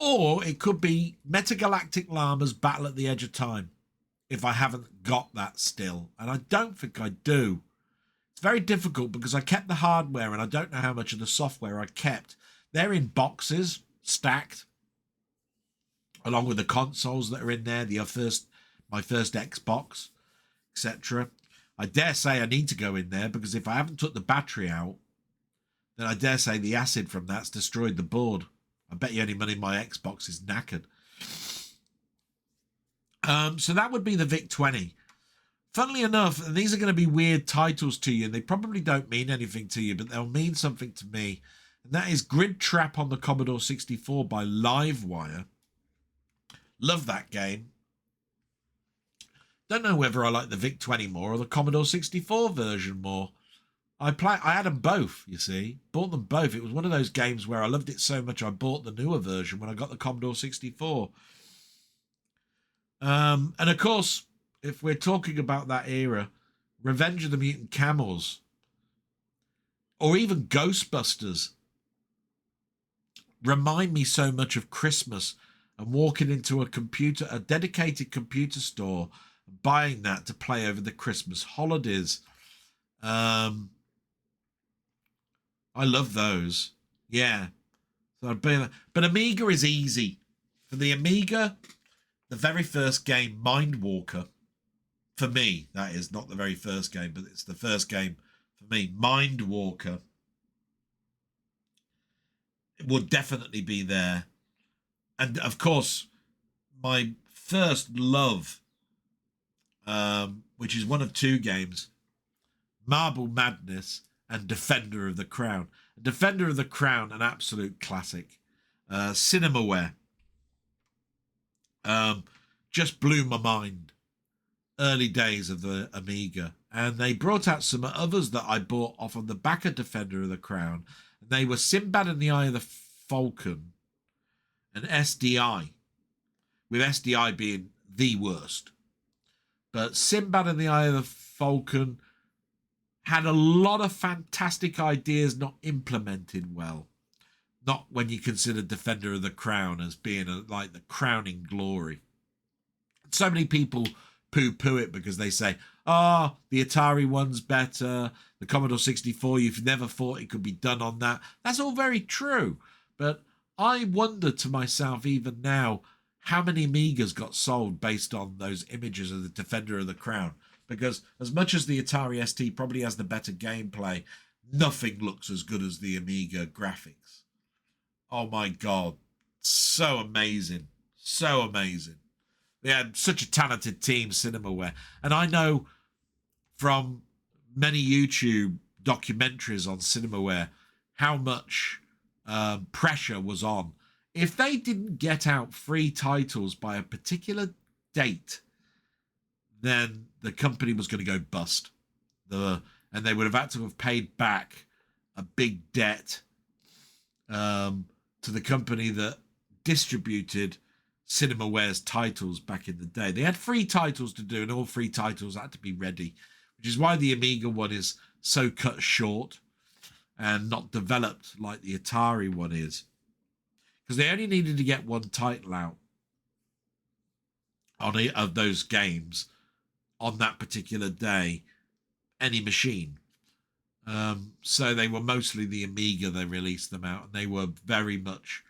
Or it could be Metagalactic Llama's Battle at the Edge of Time, if I haven't got that still. And I don't think I do. It's very difficult because I kept the hardware and I don't know how much of the software I kept. They're in boxes, stacked, along with the consoles that are in there, my first Xbox, etc. I dare say I need to go in there because if I haven't took the battery out, then I dare say the acid from that's destroyed the board. I bet you any money my Xbox is knackered. So that would be the VIC-20. Funnily enough, and these are going to be weird titles to you, and they probably don't mean anything to you, but they'll mean something to me. And that is Grid Trap on the Commodore 64 by Livewire. Love that game. Don't know whether I like the VIC-20 more or the Commodore 64 version more. I had them both, you see. Bought them both. It was one of those games where I loved it so much I bought the newer version when I got the Commodore 64. And of course, if we're talking about that era, Revenge of the Mutant Camels, or even Ghostbusters, remind me so much of Christmas and walking into a dedicated computer store, and buying that to play over the Christmas holidays. I love those. Yeah. So, but Amiga is easy. For the Amiga, the very first game, Mindwalker, for me, that is not the very first game, but it's the first game for me, Mindwalker, it would definitely be there. And of course, my first love, which is one of two games, Marble Madness and Defender of the Crown. Defender of the Crown, an absolute classic. Cinemaware. Just blew my mind. Early days of the Amiga. And they brought out some others that I bought off on the back of Defender of the Crown. And they were Sinbad and the Eye of the Falcon and SDI. With SDI being the worst. But Sinbad and the Eye of the Falcon had a lot of fantastic ideas not implemented well. Not when you consider Defender of the Crown as being like the crowning glory. So many people poo-poo it because they say, the Atari one's better, the Commodore 64, you've never thought it could be done on that. That's all very true. But I wonder to myself even now, how many Amigas got sold based on those images of the Defender of the Crown? Because as much as the Atari ST probably has the better gameplay, nothing looks as good as the Amiga graphics. Oh my God. So amazing. So amazing. They had such a talented team, Cinemaware. And I know from many YouTube documentaries on Cinemaware how much pressure was on. If they didn't get out free titles by a particular date, then the company was going to go bust. And they would have had to have paid back a big debt to the company that distributed Cinemaware's titles back in the day. They had free titles to do, and all free titles had to be ready, which is why the Amiga one is so cut short and not developed like the Atari one is. Because they only needed to get one title out of those games on that particular day, any machine. So they were mostly the Amiga they released them out, and they were very much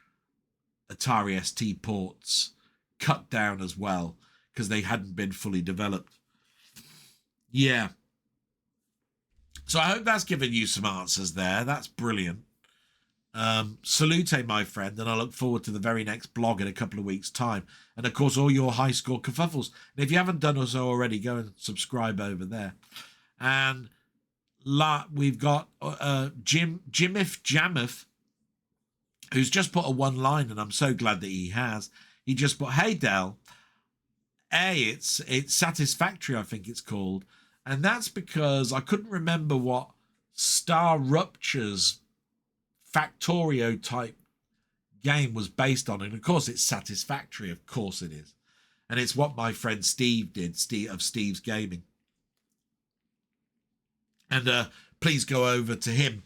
Atari ST ports cut down as well because they hadn't been fully developed. Yeah. So I hope that's given you some answers there. That's brilliant. Salute, my friend, and I look forward to the very next blog in a couple of weeks' time. And of course, all your high score kerfuffles. And if you haven't done so already, go and subscribe over there. And we've got Jimif Jamif, who's just put a one line, and I'm so glad that he has. He just put, "Hey Del, it's Satisfactory, I think it's called." And that's because I couldn't remember what Star Rupture's Factorio type game was based on. And of course it's Satisfactory, of course it is. And it's what my friend Steve did, of Steve's Gaming. And please go over to him.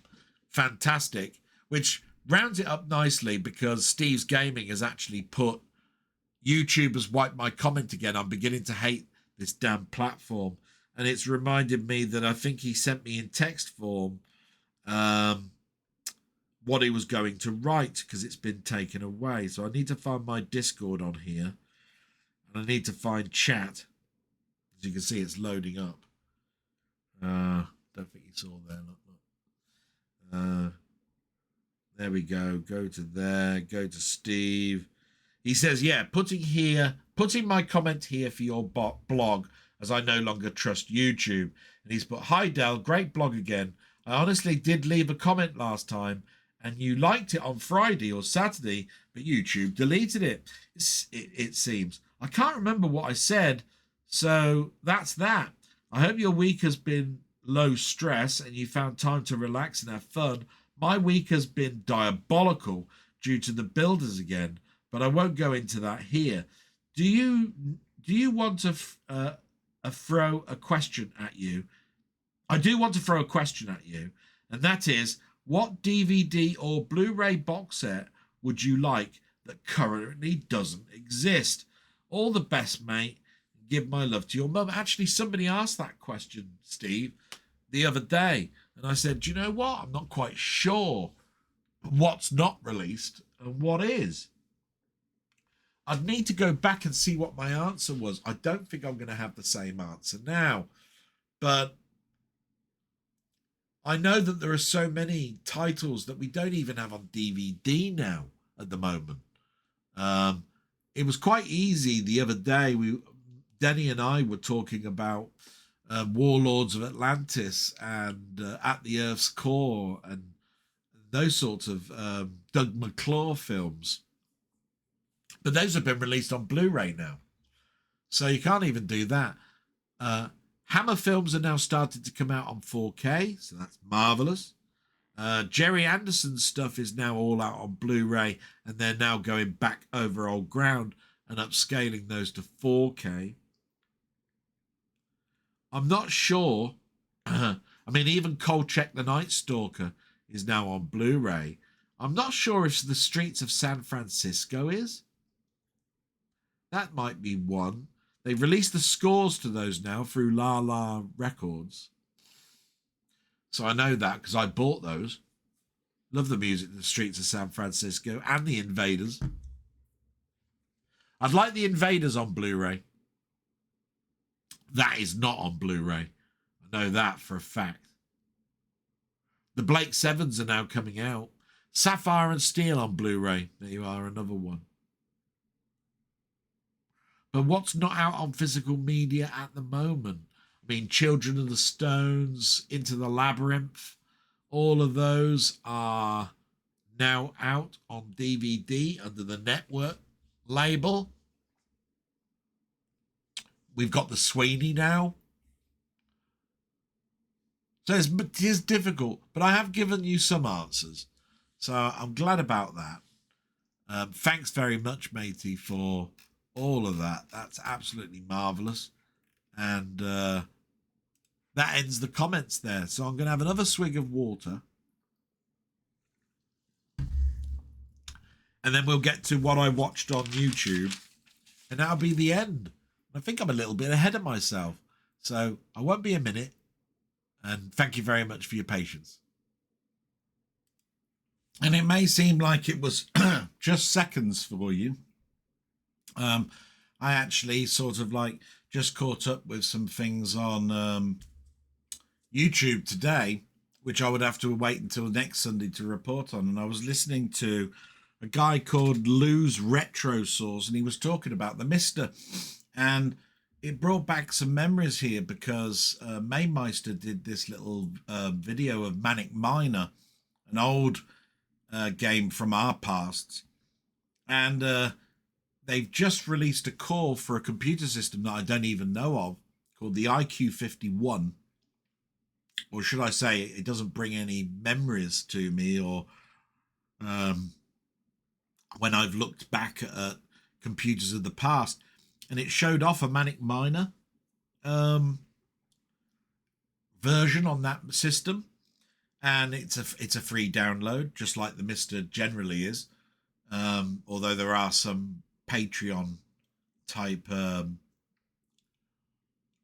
Fantastic. Which rounds it up nicely because Steve's Gaming has actually put YouTube has wiped my comment again. I'm beginning to hate this damn platform. And it's reminded me that I think he sent me in text form what he was going to write because it's been taken away. So I need to find my Discord on here. And I need to find chat. As you can see, it's loading up. Don't think you saw there. Look. There we go. Go to there. Go to Steve. He says, yeah, putting my comment here for your blog as I no longer trust YouTube. And he's put, "Hi Del, great blog again. I honestly did leave a comment last time and you liked it on Friday or Saturday, but YouTube deleted it. It seems. I can't remember what I said, so that's that. I hope your week has been low stress and you found time to relax and have fun. My week has been diabolical due to the builders again, but I won't go into that here. Do you want to throw a question at you? I do want to throw a question at you, and that is, what DVD or Blu-ray box set would you like that currently doesn't exist. All the best, mate. Give my love to your mum. Actually, somebody asked that question, Steve, the other day. And I said, do you know what? I'm not quite sure what's not released and what is. I'd need to go back and see what my answer was. I don't think I'm going to have the same answer now. But I know that there are so many titles that we don't even have on DVD now at the moment. It was quite easy the other day. Denny and I were talking about Warlords of Atlantis and At the Earth's Core and those sorts of Doug McClure films. But those have been released on Blu-ray now. So you can't even do that. Hammer films are now starting to come out on 4K, so that's marvellous. Jerry Anderson's stuff is now all out on Blu-ray, and they're now going back over old ground and upscaling those to 4K. I'm not sure. I mean, even Kolchak the Night Stalker is now on Blu-ray. I'm not sure if The Streets of San Francisco is. That might be one. They've released the scores to those now through La La Records. So I know that because I bought those. Love the music in The Streets of San Francisco and The Invaders. I'd like The Invaders on Blu-ray. That is not on Blu-ray. I know that for a fact. The Blake Sevens are now coming out. Sapphire and Steel on Blu-ray. There you are, another one. But what's not out on physical media at the moment? I mean, Children of the Stones, Into the Labyrinth, all of those are now out on DVD under the network label. We've got the Sweeney now. So it is difficult, but I have given you some answers. So I'm glad about that. Thanks very much, matey, for all of that. That's absolutely marvellous. And that ends the comments there. So I'm going to have another swig of water. And then we'll get to what I watched on YouTube. And that'll be the end. I think I'm a little bit ahead of myself. So I won't be a minute. And thank you very much for your patience. And it may seem like it was just seconds for you. I actually sort of like just caught up with some things on YouTube today, which I would have to wait until next Sunday to report on. And I was listening to a guy called Lou's Retro Source, and he was talking about the Mister. And it brought back some memories here because Maymeister did this little video of Manic Miner, an old game from our past. And they've just released a core for a computer system that I don't even know of called the IQ51. Or should I say, it doesn't bring any memories to me, or when I've looked back at computers of the past. And it showed off a Manic Miner version on that system. And it's a free download, just like the Mister generally is. Although there are some Patreon type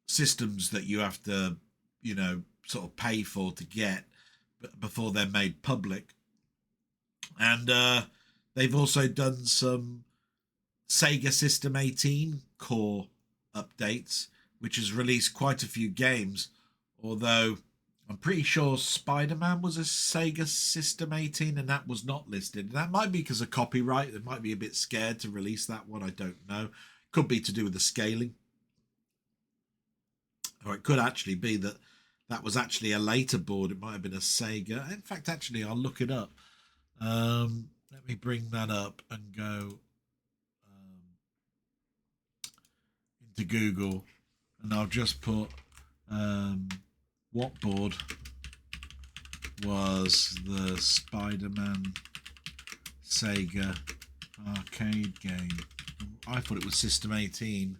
systems that you have to, sort of pay for to get before they're made public. And they've also done some Sega System 18 core updates, which has released quite a few games, although I'm pretty sure Spider-Man was a Sega System 18 and that was not listed. And that might be because of copyright. They might be a bit scared to release that one. I don't know. Could be to do with the scaling. Or it could actually be that that was actually a later board. It might have been a Sega. In fact, actually, I'll look it up. Let me bring that up and go into Google. And I'll just put what board was the Spider-Man Sega arcade game? I thought it was System 18.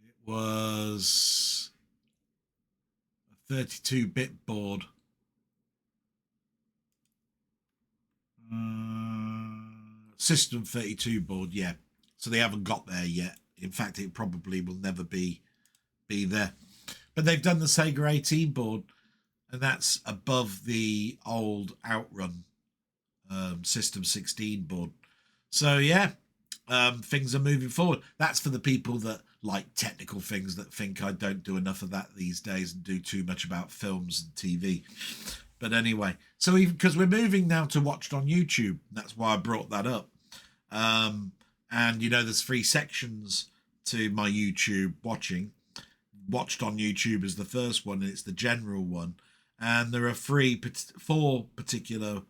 It was a 32-bit board. System 32 board, yeah. So they haven't got there yet. In fact, it probably will never be there. But they've done the Sega 18 board, and that's above the old Outrun System 16 board. So yeah, things are moving forward. That's for the people that like technical things, that think I don't do enough of that these days and do too much about films and TV. But anyway, so because we're moving now to watched on YouTube, that's why I brought that up. And there's 3 sections to my YouTube watching. Watched on YouTube is the first one, and it's the general one. And there are 4 particular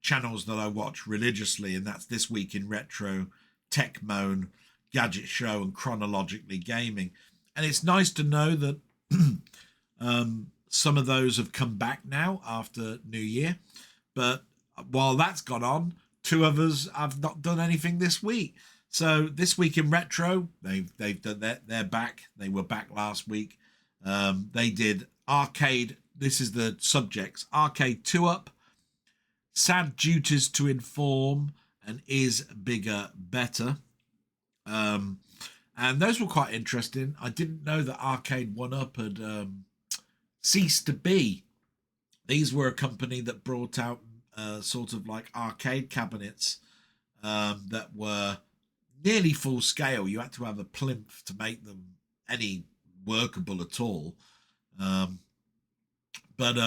channels that I watch religiously, and that's This Week in Retro, Tech Moan, Gadget Show, and Chronologically Gaming. And it's nice to know that some of those have come back now after New Year. But while that's gone on, 2 others have not done anything this week. So This Week in Retro, they've done that. They're back. They were back last week. They did Arcade. This is the subjects: Arcade 2-Up, Sad Duties to Inform, and Is Bigger Better. And those were quite interesting. I didn't know that Arcade 1-Up had ceased to be. These were a company that brought out sort of like arcade cabinets that were nearly full scale. You had to have a plinth to make them any workable at all. But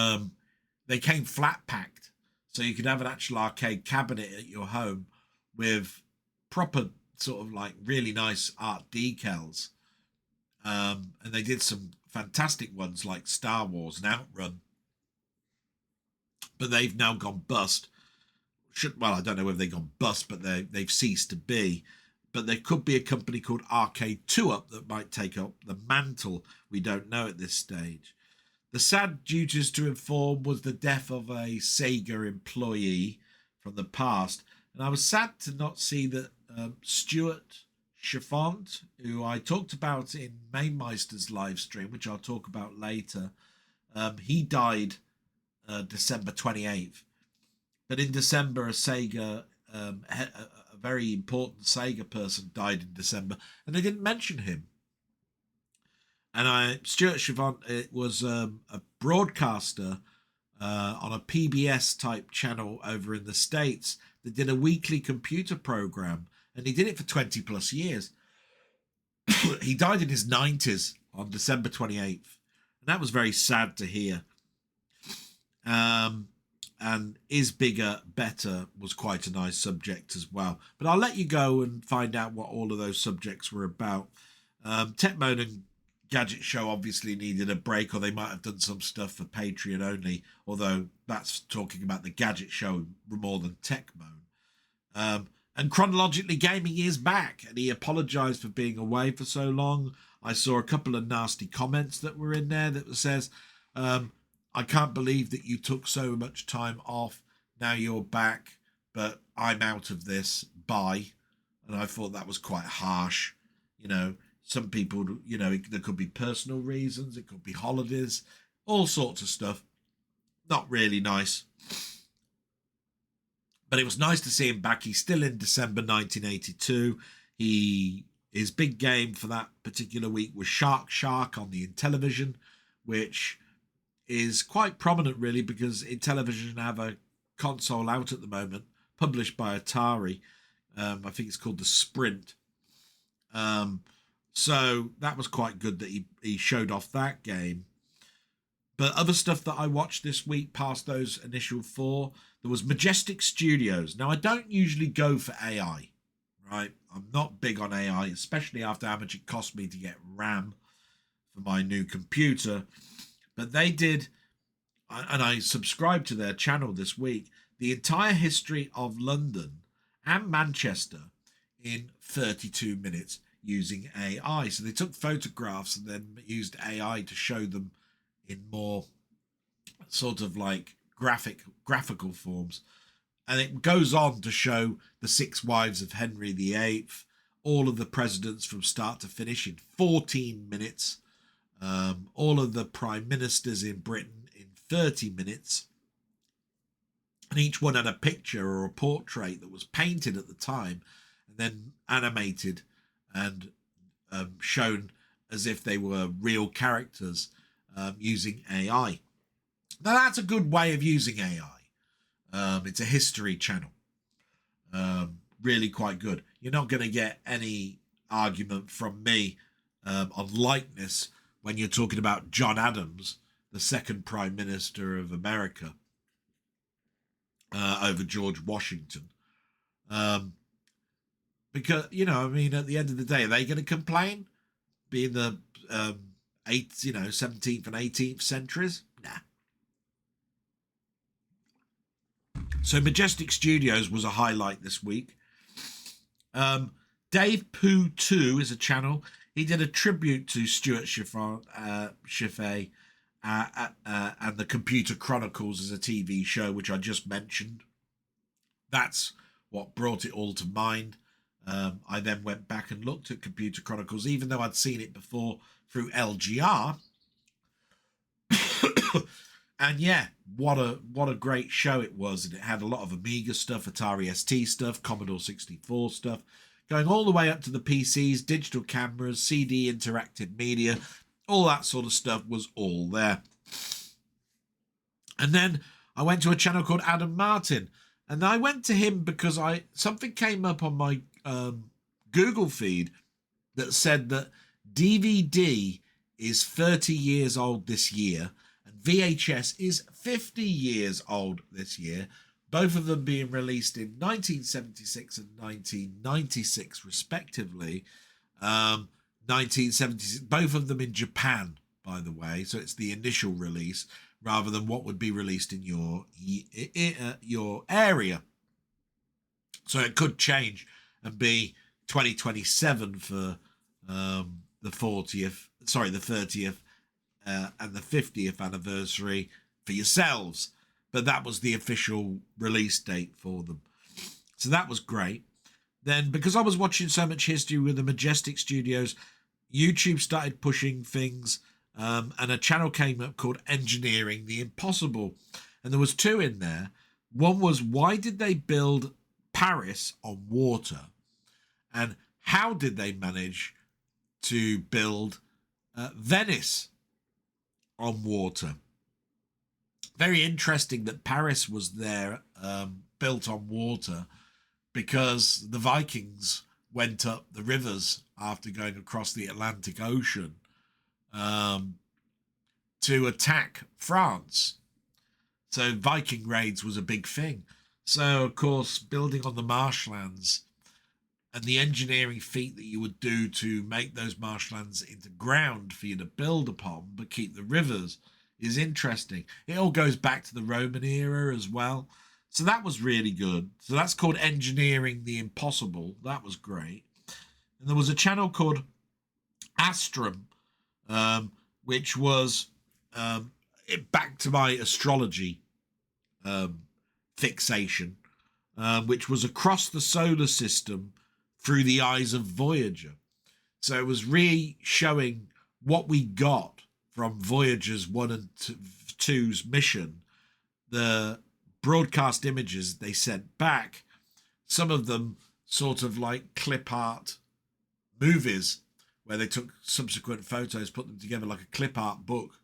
they came flat packed, so you could have an actual arcade cabinet at your home with proper sort of like really nice art decals. And they did some fantastic ones like Star Wars and Outrun. But they've now gone bust. Well, I don't know whether they've gone bust, but they've ceased to be. But there could be a company called Arcade 2-Up that might take up the mantle. We don't know at this stage. The Sad Duties to Inform was the death of a Sega employee from the past. And I was sad to not see that Stuart Chiffont, who I talked about in Mainmeister's live stream, which I'll talk about later, he died December 28th. But in December, a Sega, a very important Sega person died in December, and they didn't mention him. And Stuart Chiffont was a broadcaster on a PBS type channel over in the States that did a weekly computer program, and he did it for 20 plus years. He died in his 90s on December 28th, and that was very sad to hear. And Is Bigger Better was quite a nice subject as well. But I'll let you go and find out what all of those subjects were about. Tech Mode and Gadget Show obviously needed a break, or they might have done some stuff for Patreon only, although that's talking about the Gadget Show more than Tech Mode. And Chronologically Gaming is back, and he apologised for being away for so long. I saw a couple of nasty comments that were in there that says, I can't believe that you took so much time off. Now you're back, but I'm out of this. Bye. And I thought that was quite harsh. Some people, there could be personal reasons. It could be holidays, all sorts of stuff. Not really nice. But it was nice to see him back. He's still in December 1982. His big game for that particular week was Shark on the Intellivision, which is quite prominent really, because Intellivision have a console out at the moment published by Atari. I think it's called the Sprint. So that was quite good that he showed off that game. But other stuff that I watched this week past those initial 4, there was Majestic Studios. Now, I don't usually go for AI, right? I'm not big on AI, especially after how much it cost me to get RAM for my new computer. But they did, and I subscribed to their channel this week, the entire history of London and Manchester in 32 minutes using AI. So they took photographs and then used AI to show them in more sort of like graphical forms. And it goes on to show the 6 wives of Henry VIII, all of the presidents from start to finish in 14 minutes, all of the prime ministers in Britain in 30 minutes, and each one had a picture or a portrait that was painted at the time and then animated and shown as if they were real characters using AI. Now that's a good way of using AI. It's a history channel. Really quite good. You're not going to get any argument from me on likeness when you're talking about John Adams, the second Prime Minister of America, over George Washington. Because, you know, I mean, at the end of the day, are they going to complain? Being the 17th and 18th centuries? Nah. So Majestic Studios was a highlight this week. Dave Pooh 2 is a channel. He did a tribute to Stuart Schiffer and the Computer Chronicles as a TV show, which I just mentioned. That's what brought it all to mind. I then went back and looked at Computer Chronicles, even though I'd seen it before through LGR. And yeah, what a great show it was. And it had a lot of Amiga stuff, Atari ST stuff, Commodore 64 stuff, going all the way up to the PCs, digital cameras, CD interactive media, all that sort of stuff was all there. And then I went to a channel called Adam Martin, and I went to him because something came up on my Google feed that said that DVD is 30 years old this year, and VHS is 50 years old this year, both of them being released in 1976 and 1996 respectively. 1976, both of them in Japan, by the way, so it's the initial release rather than what would be released in your area. So it could change and be 2027 for the 30th and the 50th anniversary for yourselves, but that was the official release date for them. So that was great. Then, because I was watching so much history with the Majestic Studios, YouTube started pushing things, and a channel came up called Engineering the Impossible, and there was two in there. One was, why did they build Paris on water, and how did they manage to build Venice on water? Very interesting that Paris was there, built on water, because the Vikings went up the rivers after going across the Atlantic Ocean to attack France. So Viking raids was a big thing. So, of course, building on the marshlands and the engineering feat that you would do to make those marshlands into ground for you to build upon, but keep the rivers, is interesting. It all goes back to the Roman era as well. So that was really good. So that's called Engineering the Impossible. That was great. And there was a channel called Astrum, which was back to my astrology fixation, which was across the solar system through the eyes of Voyager. So it was really showing what we got from Voyager's 1 and 2's mission, the broadcast images they sent back, some of them sort of like clip art movies where they took subsequent photos, put them together like a clip art book,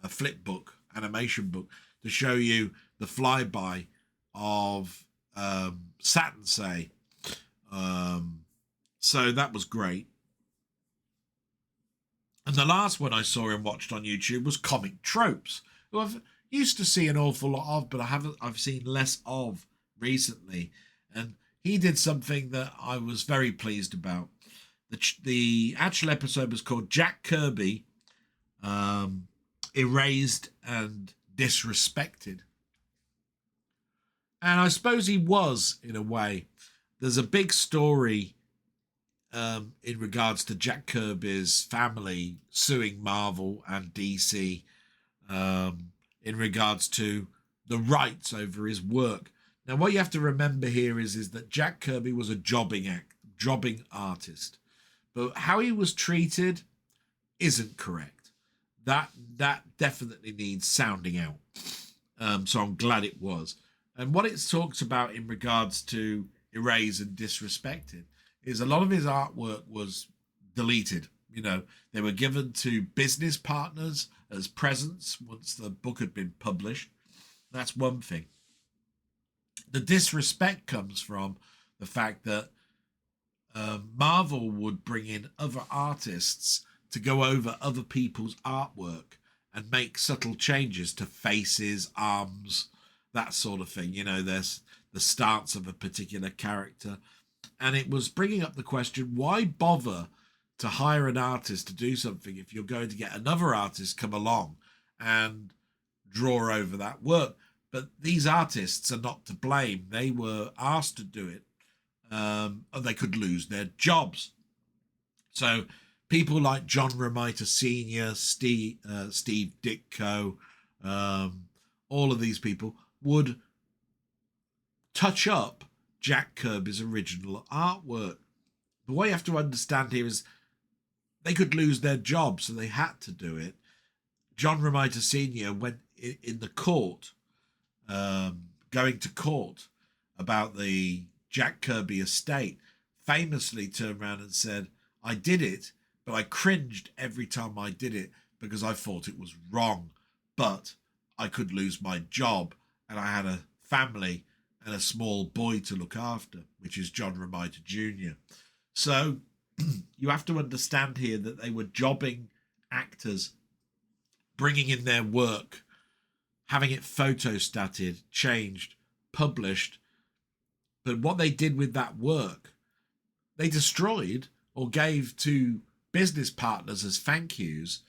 a flip book, animation book, to show you the flyby of Saturn, say. So that was great. And the last one I saw and watched on YouTube was Comic Tropes, who I've used to see an awful lot of, but I've seen less of recently. And he did something that I was very pleased about. The actual episode was called Jack Kirby Erased and Disrespected. And I suppose he was, in a way. There's a big story in regards to Jack Kirby's family suing Marvel and DC in regards to the rights over his work. Now, what you have to remember here is that Jack Kirby was a jobbing artist, but how he was treated isn't correct. That definitely needs sounding out. So I'm glad it was. And what it talks about in regards to erase and disrespected is a lot of his artwork was deleted. You know, they were given to business partners as presents once the book had been published. That's one thing. The disrespect comes from the fact that Marvel would bring in other artists to go over other people's artwork and make subtle changes to faces, arms, that sort of thing. You know, there's the stance of a particular character. And it was bringing up the question, why bother to hire an artist to do something if you're going to get another artist come along and draw over that work? But these artists are not to blame. They were asked to do it, and they could lose their jobs. So people like John Romita Sr., Steve Ditko, all of these people would touch up Jack Kirby's original artwork. But what you have to understand here is they could lose their job, so they had to do it. John Romita Sr. went in the court, going to court about the Jack Kirby estate, famously turned around and said, I did it, but I cringed every time I did it because I thought it was wrong. But I could lose my job, and I had a family and a small boy to look after, which is John Romita Jr. So you have to understand here that they were jobbing actors, bringing in their work, having it photostated, changed, published. But what they did with that work, they destroyed or gave to business partners as thank yous,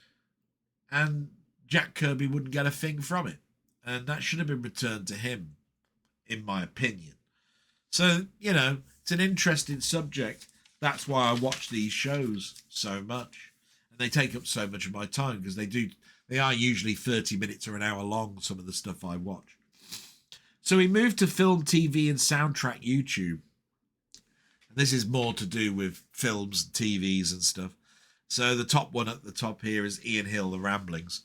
and Jack Kirby wouldn't get a thing from it. And that should have been returned to him, in my opinion. So, you know, it's an interesting subject. That's why I watch these shows so much. And they take up so much of my time because they are usually 30 minutes or an hour long, some of the stuff I watch. So we moved to film, TV, and soundtrack YouTube. And this is more to do with films and TVs and stuff. So the top one at the top here is Ian Hill, The Ramblings.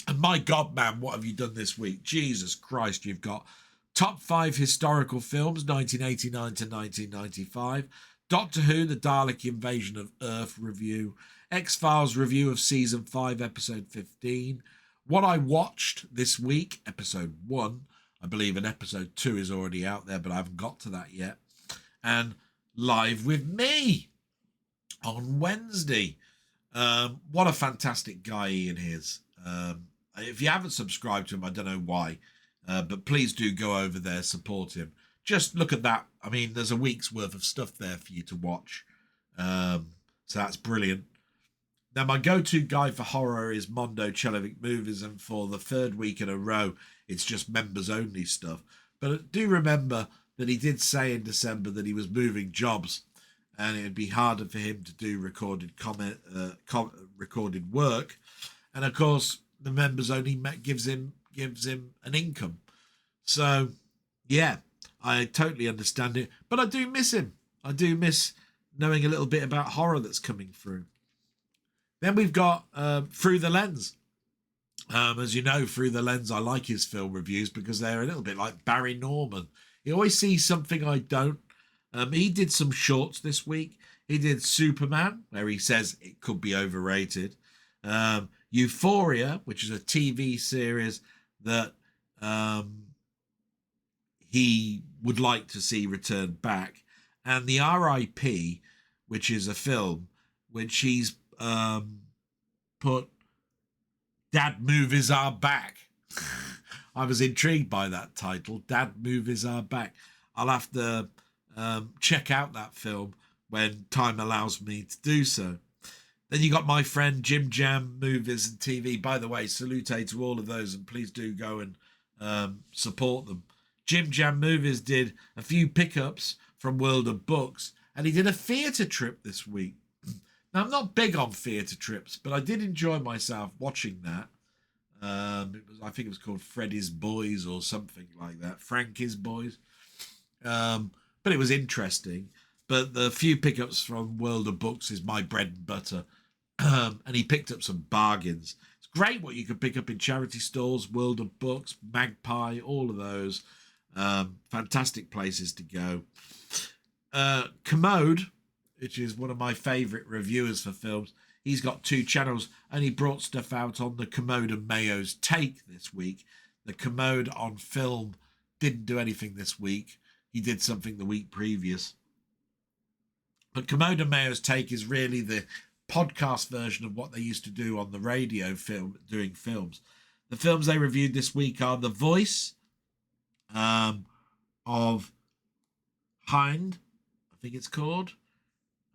And my God, man, what have you done this week? Jesus Christ, you've got top 5 historical films, 1989 to 1995. Doctor Who, The Dalek Invasion of Earth review. X-Files review of Season 5, Episode 15. What I watched this week, Episode 1. I believe an Episode 2 is already out there, but I haven't got to that yet. And Live with Me on Wednesday. What a fantastic guy Ian is. If you haven't subscribed to him, I don't know why. But please do go over there, support him. Just look at that. I mean, there's a week's worth of stuff there for you to watch. So that's brilliant. Now, my go-to guy for horror is Mondo Chelovic Movies, and for the 3rd week in a row, it's just members-only stuff. But do remember that he did say in December that he was moving jobs, and it'd be harder for him to do recorded work. And, of course, the members-only gives him an income. So, yeah, I totally understand it. But I do miss him. I do miss knowing a little bit about horror that's coming through. Then we've got Through the Lens. As you know, Through the Lens, I like his film reviews because they're a little bit like Barry Norman. He always sees something I don't. He did some shorts this week. He did Superman, where he says it could be overrated. Euphoria, which is a TV series that he would like to see returned back. And the R.I.P., which is a film which he's put Dad Movies Are Back. I was intrigued by that title, Dad Movies Are Back. I'll have to check out that film when time allows me to do so. Then you got my friend Jim Jam Movies and TV. By the way, salute to all of those, and please do go and support them. Jim Jam Movies did a few pickups from World of Books, and he did a theatre trip this week. Now, I'm not big on theatre trips, but I did enjoy myself watching that. I think it was called Freddy's Boys or something like that. Frankie's Boys. But it was interesting. But the few pickups from World of Books is my bread and butter. And he picked up some bargains. It's great what you can pick up in charity stores, World of Books, Magpie, all of those. Fantastic places to go. Commode, which is one of my favourite reviewers for films, he's got 2 channels and he brought stuff out on the Commode and Mayo's Take this week. The Commode on film didn't do anything this week. He did something the week previous. But Commode and Mayo's Take is really the podcast version of what they used to do on the radio film, doing films. The films they reviewed this week are The Voice of Hind, I think it's called.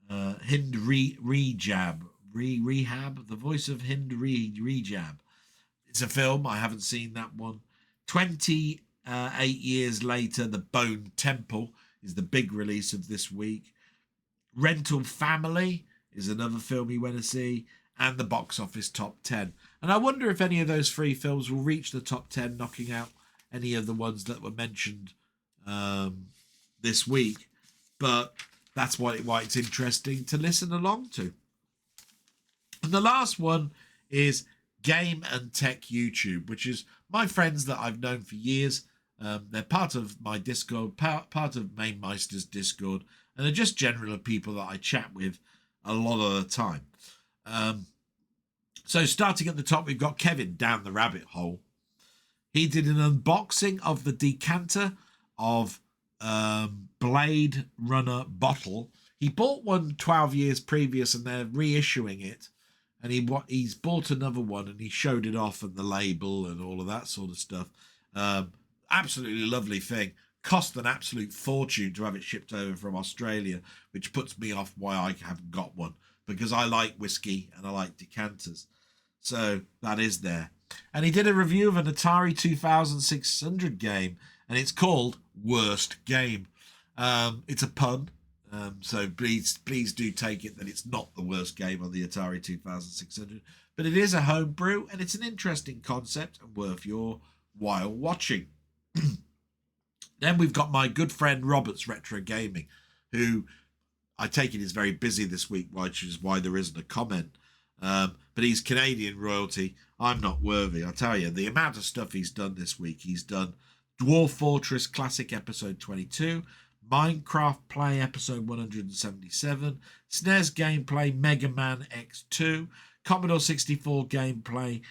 Hind Rehab. The Voice of Hind Rehab. It's a film. I haven't seen that one. 28 years later, The Bone Temple is the big release of this week. Rental Family is another film you want to see, and the box office top 10. And I wonder if any of those 3 films will reach the top 10, knocking out any of the ones that were mentioned this week. But that's why it's interesting to listen along to. And the last one is Game and Tech YouTube, which is my friends that I've known for years. They're part of my Discord, part of Mainmeister's Discord, and they're just general people that I chat with a lot of the time. So starting at the top, we've got Kevin down the rabbit hole. He did an unboxing of the decanter of Blade Runner bottle. He bought one 12 years previous and they're reissuing it. And he's bought another one and he showed it off and the label and all of that sort of stuff. Absolutely lovely thing. Cost an absolute fortune to have it shipped over from Australia, which puts me off why I haven't got one, because I like whiskey and I like decanters. So that is there. And he did a review of an Atari 2600 game, and it's called Worst Game. It's a pun, so please do take it that it's not the worst game on the Atari 2600, but it is a homebrew, and it's an interesting concept and worth your while watching. Then we've got my good friend Robert's Retro Gaming, who I take it is very busy this week, which is why there isn't a comment. But he's Canadian royalty. I'm not worthy. I tell you, the amount of stuff he's done this week. He's done Dwarf Fortress Classic Episode 22, Minecraft Play Episode 177, SNES Gameplay Mega Man X2, Commodore 64 Gameplay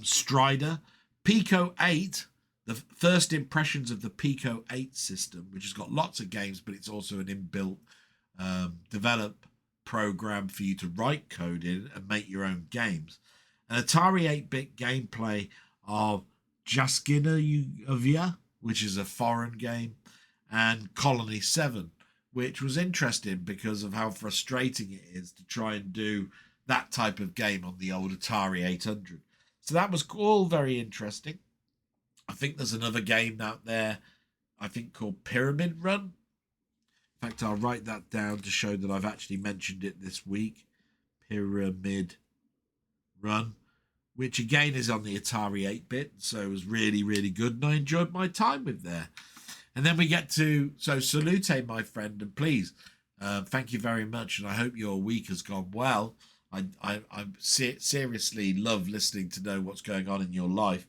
Strider, Pico 8, the first impressions of the Pico 8 system, which has got lots of games, but it's also an inbuilt develop program for you to write code in and make your own games. An Atari 8-bit gameplay of Jaskinovia, which is a foreign game, and Colony 7, which was interesting because of how frustrating it is to try and do that type of game on the old Atari 800. So that was all very interesting. I think there's another game out there, I think called Pyramid Run. In fact, I'll write that down to show that I've actually mentioned it this week. Pyramid Run, which again is on the Atari 8-bit, so it was really, really good, and I enjoyed my time with there. And then we get to, so salute, my friend, and please, thank you very much, and I hope your week has gone well. I seriously love listening to know what's going on in your life.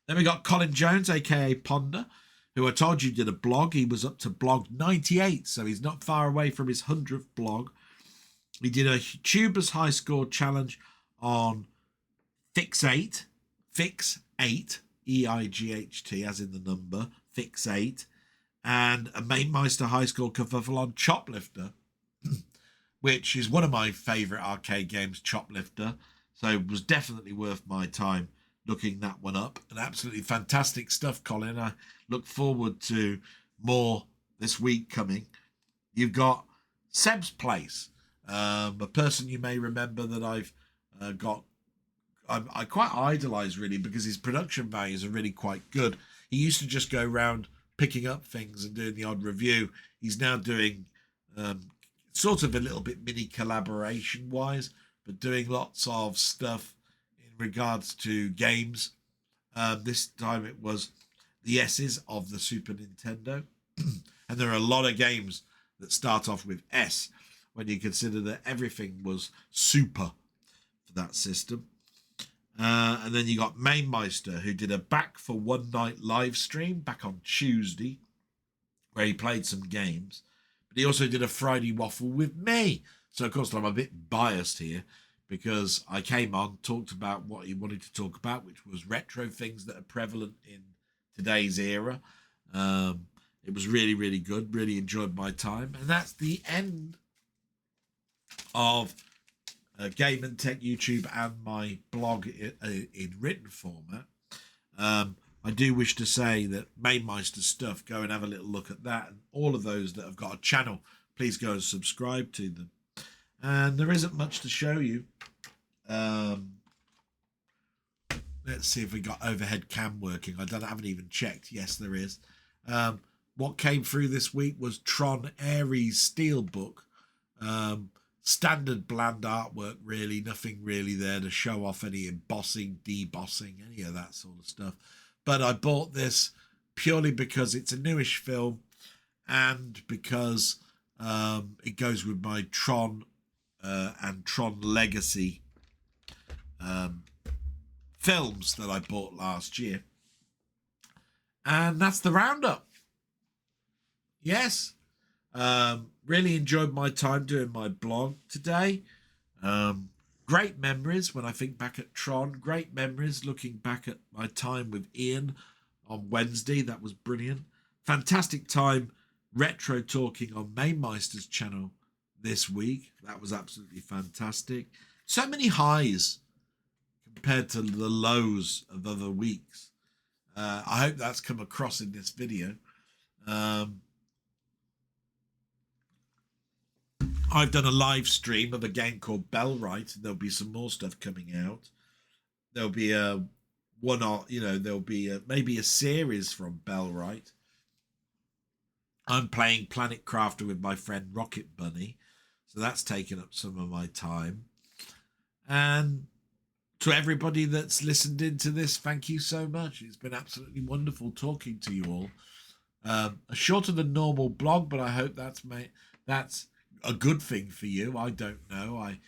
Then we got Colin Jones, aka Ponder, who I told you did a blog. He was up to blog 98, so he's not far away from his 100th blog. He did a Tubers High Score challenge on Fix 8, EIGHT, as in the number, Fix 8, and a Mainmeister High Score kerfuffle on Choplifter, which is one of my favourite arcade games, Choplifter, so it was definitely worth my time looking that one up. And absolutely fantastic stuff, Colin. I look forward to more this week coming. You've got Seb's Place, a person you may remember that I've got. I quite idolise, really, because his production values are really quite good. He used to just go around picking up things and doing the odd review. He's now doing sort of a little bit mini collaboration wise, but doing lots of stuff in regards to games. This time it was the S's of the Super Nintendo. And there are a lot of games that start off with S when you consider that everything was super for that system. And then you got Mainmeister, who did a back for one night live stream back on Tuesday, where he played some games. But he also did a Friday waffle with me. So, of course, I'm a bit biased here because I came on, talked about what he wanted to talk about, which was retro things that are prevalent in today's era. It was really, really good. Really enjoyed my time. And that's the end of Game and Tech YouTube and my blog in written format. I do wish to say that Mainmeister's stuff, go and have a little look at that. And all of those that have got a channel, please go and subscribe to them. And there isn't much to show you. Let's see if we got overhead cam working. I haven't even checked. Yes, there is. What came through this week was Tron Ares Steelbook. Standard bland artwork, really. Nothing really there to show off any embossing, debossing, any of that sort of stuff. But I bought this purely because it's a newish film and because it goes with my Tron and Tron Legacy films that I bought last year. And that's the roundup. Yes. Really enjoyed my time doing my blog today. Great memories when I think back at Tron. Great memories looking back at my time with Ian on Wednesday. That was brilliant. Fantastic time retro talking on Mainmeister's channel this week. That was absolutely fantastic. So many highs compared to the lows of other weeks. I hope that's come across in this video. I've done a live stream of a game called Bellwright. There'll be some more stuff coming out. There'll be there'll be maybe a series from Bellwright. I'm playing Planet Crafter with my friend Rocket Bunny, so that's taken up some of my time. And to everybody that's listened into this, thank you so much. It's been absolutely wonderful talking to you all. A shorter than normal blog, but I hope that's a good thing for you. I don't know. I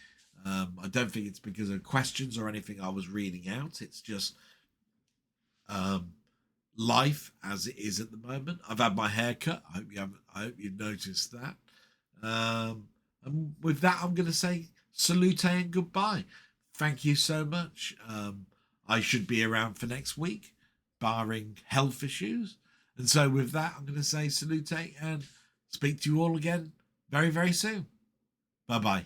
don't think it's because of questions or anything I was reading out. It's just life as it is at the moment. I've had my hair cut. I hope you've noticed that. And with that, I'm going to say salute and goodbye. Thank you so much. I should be around for next week, barring health issues. And so with that, I'm going to say salute and speak to you all again very, very soon. Bye-bye.